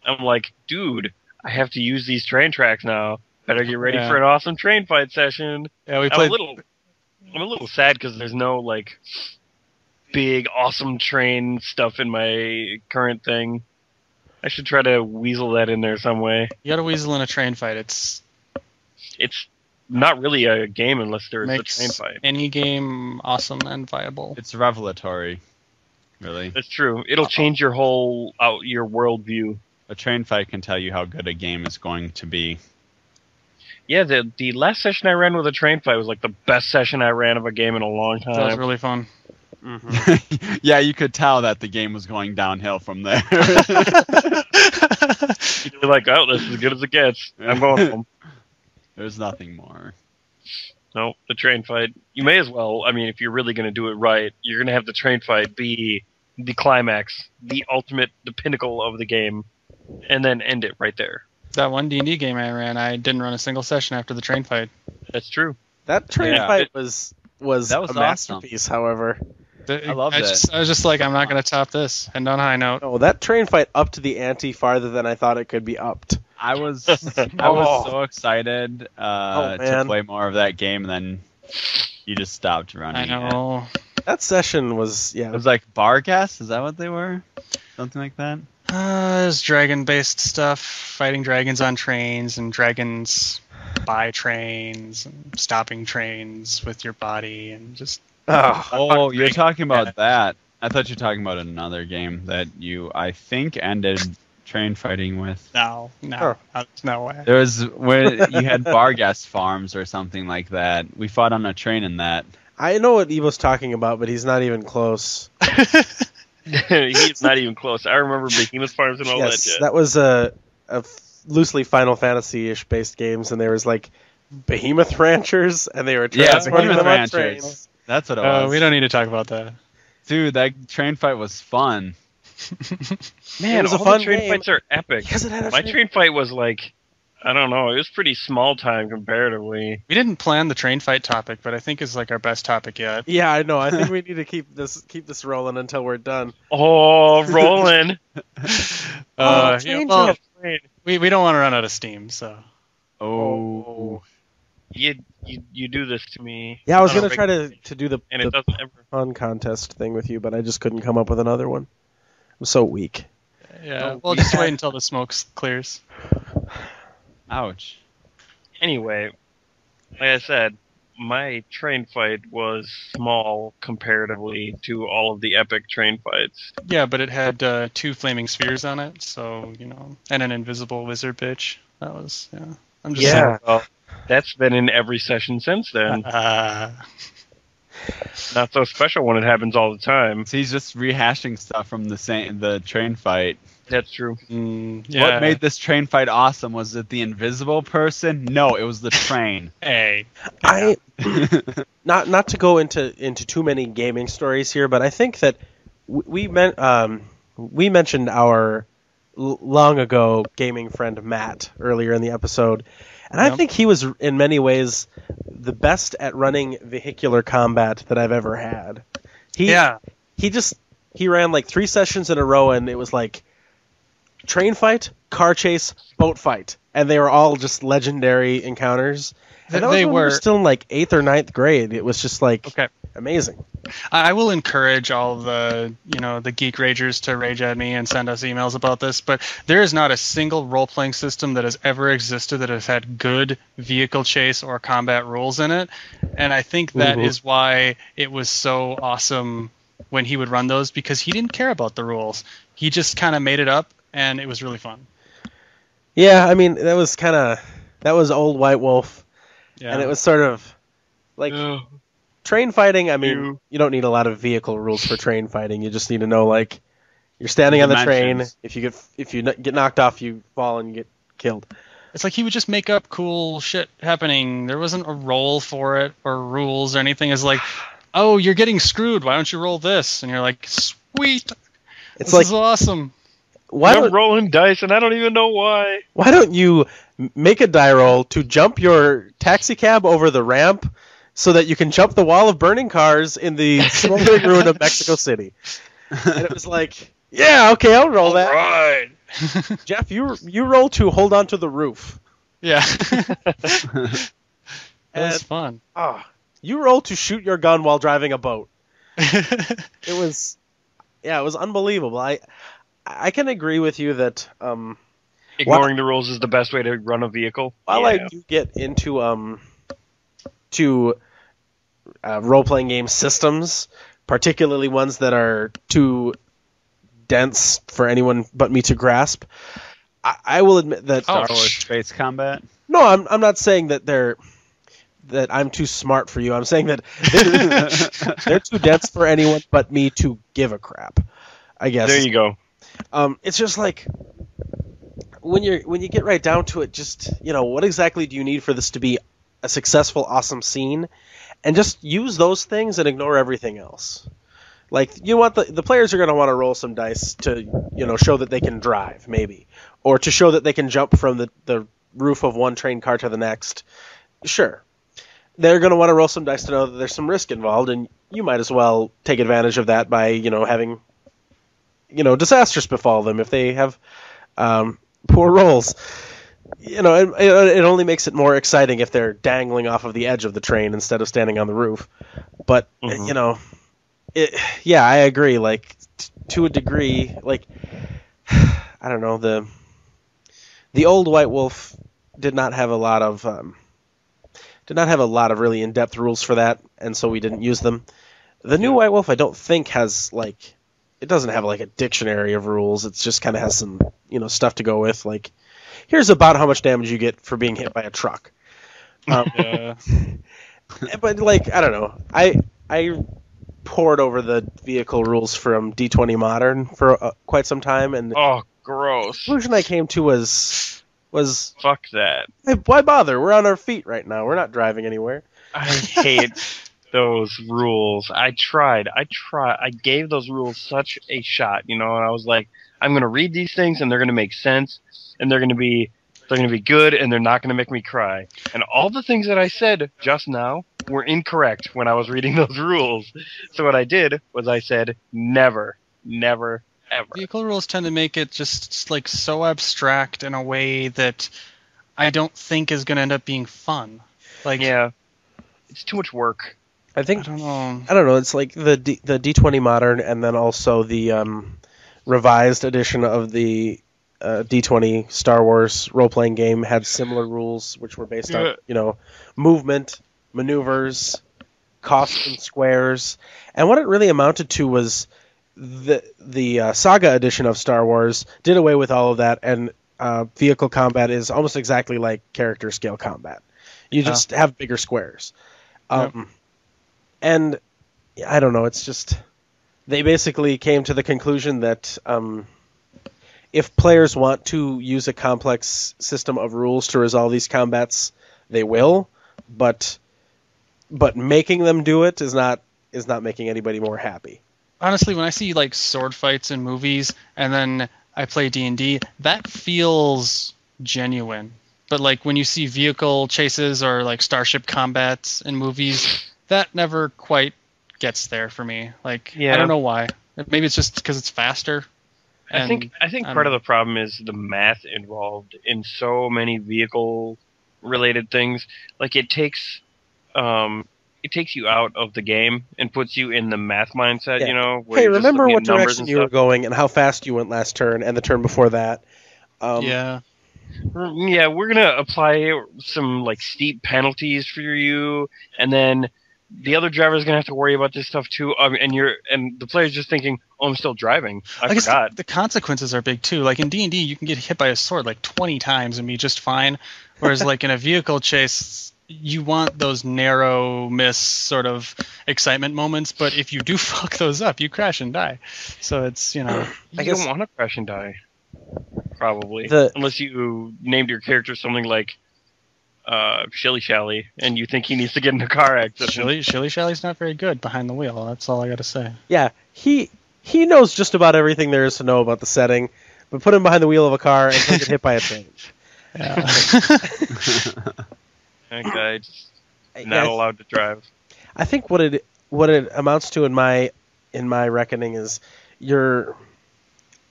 I'm like, dude, I have to use these train tracks now. Better get ready Yeah. for an awesome train fight session. Yeah, we I'm played. a little sad because there's no like big awesome train stuff in my current thing. I should try to weasel that in there some way. You got to weasel in a train fight. It's It's not really a game unless there's a makes train fight. any game awesome and viable. It's revelatory, really. That's true. It'll change your whole your worldview. A train fight can tell you how good a game is going to be. Yeah, the last session I ran with a train fight was like the best session I ran of a game in a long time. That was really fun. Mm-hmm. Yeah, you could tell that the game was going downhill from there. You're like, oh, this is as good as it gets. I'm going home. There's nothing more. No, the train fight. You may as well. I mean, if you're really going to do it right, you're going to have the train fight be the climax, the ultimate, the pinnacle of the game, and then end it right there. That one D&D game I ran, I didn't run a single session after the train fight. That's true. That train Yeah. fight was That was a awesome. masterpiece. However, I loved it. I was just like, I'm not going to top this. And on a high note. no, that train fight upped the ante farther than I thought it could be upped. I was so excited to man. play more of that game, and then you just stopped running. I know. That session was It was like bar gas. Is that what they were? Something like that. There's dragon-based stuff, fighting dragons on trains, and dragons by trains, and stopping trains with your body, and just... Oh, you're talking about that. I thought you were talking about another game that you, I think, ended train fighting with. No, no way. There was where you had bar gas farms or something like that. We fought on a train in that. I know what Evo's talking about, but he's not even close. He's not even close. I remember Behemoth Farms and all that Yes, shit. that was a loosely Final Fantasy-ish based games, and there was like Behemoth Ranchers, and they were transporting Behemoth them on Ranchers. trains. That's what it was. We don't need to talk about that. Dude, that train fight was fun. Man, It was a all fun the train game. fights are epic. Because it had a My train fight was like, I don't know, it was pretty small time comparatively. We didn't plan the train fight topic, but I think it's like our best topic yet. Yeah, I know. I think we need to keep this rolling until we're done. Oh, rolling. change well, it. we don't want to run out of steam, so. Oh. You do this to me. Yeah, I was on a gonna try regular to do the and it doesn't ever. fun contest thing with you, but I just couldn't come up with another one. I'm so weak. Yeah, well, just wait until the smoke clears. Ouch. Anyway, like I said, my train fight was small comparatively to all of the epic train fights. Yeah, but it had 2 flaming spheres on it, so, and an invisible wizard bitch. That was, yeah. I'm just saying. Well, that's been in every session since then. Not so special when it happens all the time. So he's just rehashing stuff from the train fight. That's true. Yeah. What made this train fight awesome? Was it the invisible person? No, it was the train. Hey. I not to go into too many gaming stories here, but I think that we mentioned our long ago gaming friend Matt earlier in the episode, and I think he was in many ways the best at running vehicular combat that I've ever had. He ran like 3 sessions in a row, and it was like train fight, car chase, boat fight, and they were all just legendary encounters. And They we were still in like 8th or 9th grade. It was just like amazing. I will encourage all the the geek ragers to rage at me and send us emails about this, but there is not a single role-playing system that has ever existed that has had good vehicle chase or combat rules in it, and I think that is why it was so awesome when he would run those, because he didn't care about the rules. He just kind of made it up, and it was really fun. Yeah, I mean, that was old White Wolf, Yeah. and it was sort of like train fighting. I mean, you don't need a lot of vehicle rules for train fighting. You just need to know, like, you're standing on the train. If you get knocked off, you fall and you get killed. It's like he would just make up cool shit happening. There wasn't a roll for it or rules or anything. It's like, oh, you're getting screwed. Why don't you roll this? And you're like, sweet. This is awesome. I'm rolling dice, and I don't even know why. Why don't you make a die roll to jump your taxi cab over the ramp so that you can jump the wall of burning cars in the smoldering ruin of Mexico City? And it was like, yeah, okay, I'll roll that. Right. Jeff, you roll to hold on to the roof. Yeah. That was fun. You roll to shoot your gun while driving a boat. It was unbelievable. I can agree with you that ignoring the rules is the best way to run a vehicle. While I do get into role-playing game systems, particularly ones that are too dense for anyone but me to grasp, I will admit that Star Wars Space Combat. No, I'm not saying that that I'm too smart for you. I'm saying that they're too dense for anyone but me to give a crap, I guess. There you go. It's just like when you get right down to it, just what exactly do you need for this to be a successful, awesome scene? And just use those things and ignore everything else. Like, the players are going to want to roll some dice to show that they can drive, maybe, or to show that they can jump from the roof of one train car to the next. Sure. They're going to want to roll some dice to know that there's some risk involved, and you might as well take advantage of that by, having, disasters befall them if they have poor rolls. It only makes it more exciting if they're dangling off of the edge of the train instead of standing on the roof. But, yeah, I agree. Like, to a degree, like, I don't know, the old White Wolf did not have a lot of really in-depth rules for that, and so we didn't use them. The new White Wolf, I don't think has it doesn't have a dictionary of rules. It just kind of has some stuff to go with. Like, here's about how much damage you get for being hit by a truck. But I don't know. I pored over the vehicle rules from D20 Modern for quite some time, and Oh, gross. the conclusion I came to was Fuck that. hey, why bother? We're on our feet right now. We're not driving anywhere. I hate those rules. I tried. I gave those rules such a shot, and I was like, I'm going to read these things, and they're going to make sense, and they're going to be good, and they're not going to make me cry. And all the things that I said just now were incorrect when I was reading those rules. So what I did was I said, never, ever. Vehicle rules tend to make it just so abstract in a way that I don't think is going to end up being fun. Yeah, it's too much work. I think I don't know. I don't know. It's like the D20 Modern, and then also the revised edition of the D20 Star Wars role-playing game had similar rules, which were based on movement, maneuvers, cost and squares, and what it really amounted to was the Saga edition of Star Wars did away with all of that, and vehicle combat is almost exactly like character scale combat. You just have bigger squares. And I don't know, it's just they basically came to the conclusion that if players want to use a complex system of rules to resolve these combats, they will, but making them do it is not making anybody more happy. Honestly, when I see sword fights in movies and then I play D&D, that feels genuine. But when you see vehicle chases or starship combats in movies, that never quite gets there for me. I don't know why. Maybe it's just because it's faster. I think part of the problem is the math involved in so many vehicle related things. It takes you out of the game and puts you in the math mindset, where hey, you're just remember looking what at numbers direction and you were stuff. going and how fast you went last turn and the turn before that. Yeah. Yeah, we're gonna apply some steep penalties for you, and then the other driver's gonna have to worry about this stuff too. And the player's just thinking, "Oh, I'm still driving. I guess forgot." The consequences are big too. In D&D, you can get hit by a sword 20 times and be just fine, whereas in a vehicle chase, you want those narrow miss sort of excitement moments. But if you do fuck those up, you crash and die. So it's You don't want to crash and die. Probably. Unless you named your character something like Shilly Shally, and you think he needs to get in a car accident. Shilly Shally's not very good behind the wheel. That's all I got to say. Yeah, he knows just about everything there is to know about the setting, but put him behind the wheel of a car and he'll get hit by a train. Yeah. That guy just not allowed to drive. I think what it amounts to in my reckoning is you're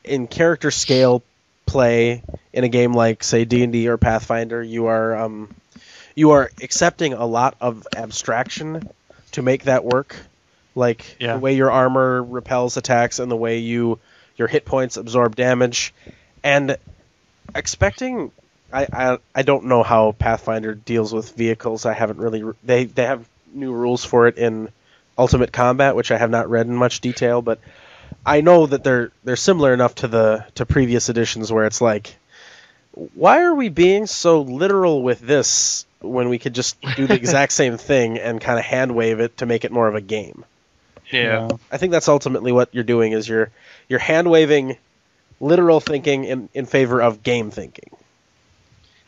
in character scale play in a game like, say, D&D or Pathfinder, you are accepting a lot of abstraction to make that work. The way your armor repels attacks and the way your hit points absorb damage, and expecting. I don't know how Pathfinder deals with vehicles. I haven't really. They have new rules for it in Ultimate Combat, which I have not read in much detail, but I know that they're similar enough to previous editions where it's why are we being so literal with this when we could just do the exact same thing and kind of hand wave it to make it more of a game? Yeah. I think that's ultimately what you're doing is you're hand waving literal thinking in favor of game thinking.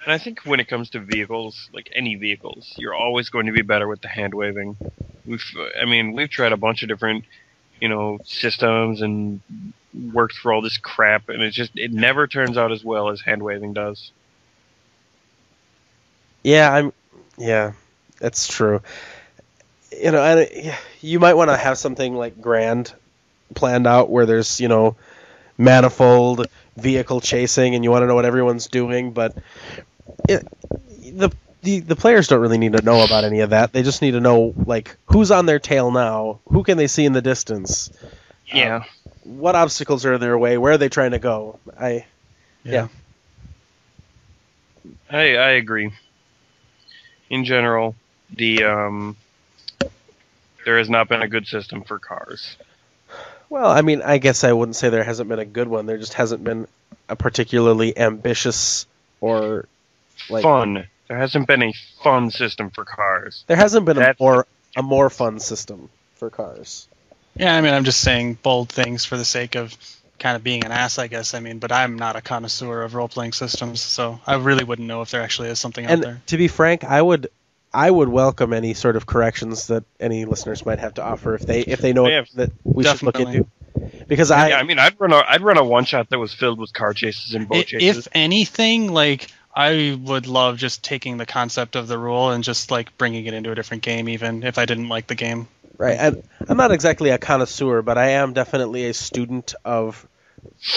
And I think when it comes to vehicles, like any vehicles, you're always going to be better with the hand waving. We've tried a bunch of different, systems and worked for all this crap, and it never turns out as well as hand waving does. Yeah, that's true. You might want to have something like grand planned out where there's, manifold vehicle chasing and you want to know what everyone's doing, but the players don't really need to know about any of that. They just need to know, like, who's on their tail now, who can they see in the distance, Yeah. what obstacles are in their way, where are they trying to go. Yeah. I agree. In general, there has not been a good system for cars. Well, I guess I wouldn't say there hasn't been a good one. There just hasn't been a particularly ambitious or fun. There hasn't been a fun system for cars. There hasn't been a more fun system for cars. Yeah, I'm just saying bold things for the sake of kind of being an ass, I guess. But I'm not a connoisseur of role-playing systems, so I really wouldn't know if there actually is something out there. And to be frank, I would welcome any sort of corrections that any listeners might have to offer if they know that we should look into. Because I'd run a one shot that was filled with car chases and boat chases. If anything, I would love just taking the concept of the rule and just bringing it into a different game, even if I didn't like the game. Right. I'm not exactly a connoisseur, but I am definitely a student of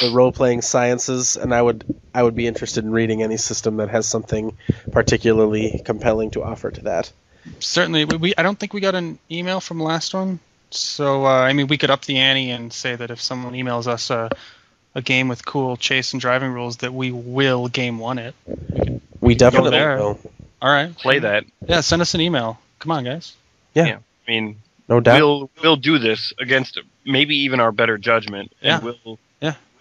the role-playing sciences, and I would be interested in reading any system that has something particularly compelling to offer to that. Certainly. I don't think we got an email from last one, so we could up the ante and say that if someone emails us a game with cool chase and driving rules, that we will game one it. We definitely will. All right. Play that. Yeah, send us an email. Come on, guys. Yeah. No doubt. We'll do this against maybe even our better judgment. Yeah. And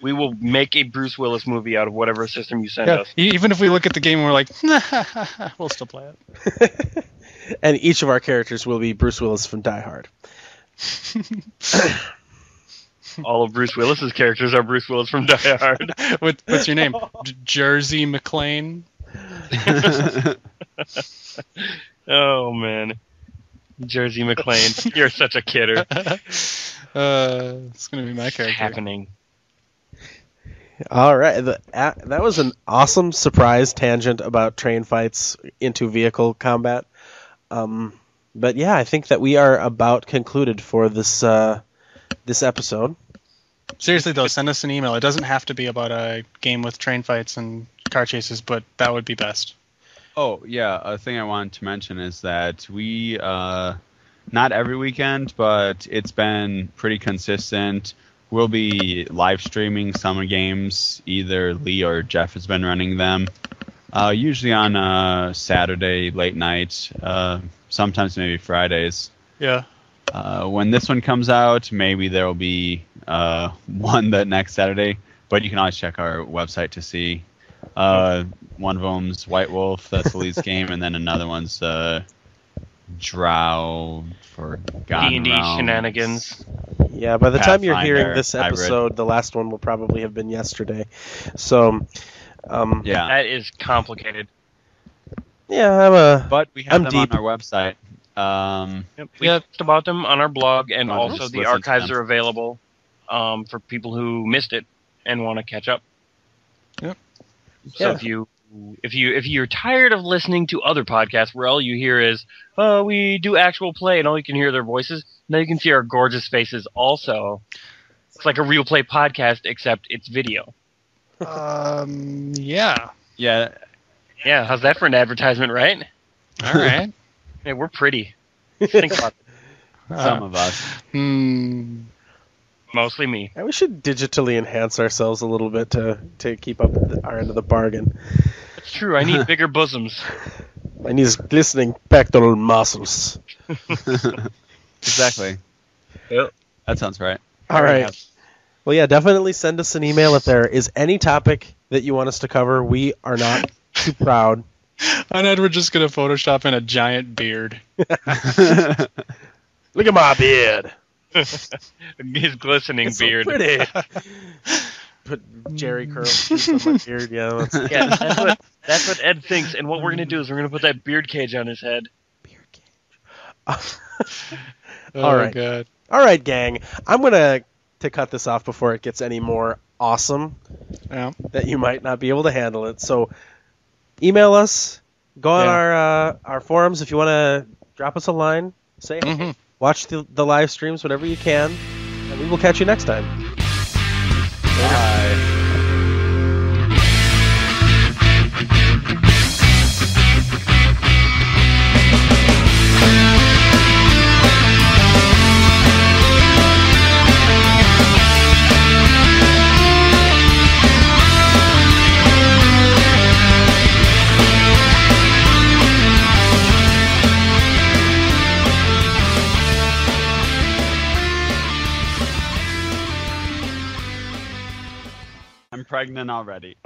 we will make a Bruce Willis movie out of whatever system you send us. Even if we look at the game and we're like, nah, we'll still play it. And each of our characters will be Bruce Willis from Die Hard. All of Bruce Willis's characters are Bruce Willis from Die Hard. What's your name? Jersey McLean? Oh, man. Jersey McLean. You're such a kidder. It's going to be my character. What's happening? All right. That was an awesome surprise tangent about train fights into vehicle combat. But yeah, I think that we are about concluded for this episode. Seriously, though, send us an email. It doesn't have to be about a game with train fights and car chases, but that would be best. Oh, yeah. A thing I wanted to mention is that we, not every weekend, but it's been pretty consistent. We'll be live streaming summer games. Either Lee or Jeff has been running them. Usually on Saturday, late night. Sometimes maybe Fridays. Yeah. When this one comes out, maybe there will be one that next Saturday. But you can always check our website to see. One of them's White Wolf, that's Lee's game, and then another one's Drow for D&D shenanigans. Yeah, by the time you're hearing this episode, the last one will probably have been yesterday. So, yeah, that is complicated. Yeah, but we have them on our website. We talked about them on our blog, and also the archives are available for people who missed it and want to catch up. Yep. So if you're tired of listening to other podcasts where all you hear is, "Oh, we do actual play," and all you can hear are their voices, now you can see our gorgeous faces. Also, it's like a real play podcast, except it's video. Yeah. Yeah. Yeah. How's that for an advertisement, right? All right. Hey, we're pretty. Think about it. Some of us. Mostly me. We should digitally enhance ourselves a little bit to keep up our end of the bargain. It's true. I need bigger bosoms. I need glistening pectoral muscles. Exactly. Yep. That sounds right. All right. Well, yeah, definitely send us an email if there is any topic that you want us to cover. We are not too proud. And Ed, we're just gonna Photoshop in a giant beard. Look at my beard. His glistening It's beard. so pretty. Put Jerry curls on my beard. Yeah, that's Yeah, that's what Ed thinks. And what we're gonna do is we're gonna put that beard cage on his head. beard cage. Oh, All right. God. All right, gang. I'm gonna to cut this off before it gets any more awesome Yeah. that you might not be able to handle it. So, email us. Go on our forums if you want to drop us a line. Say hey. Mhm. Watch the live streams, whatever you can, and we will catch you next time. Bye. I'm pregnant already.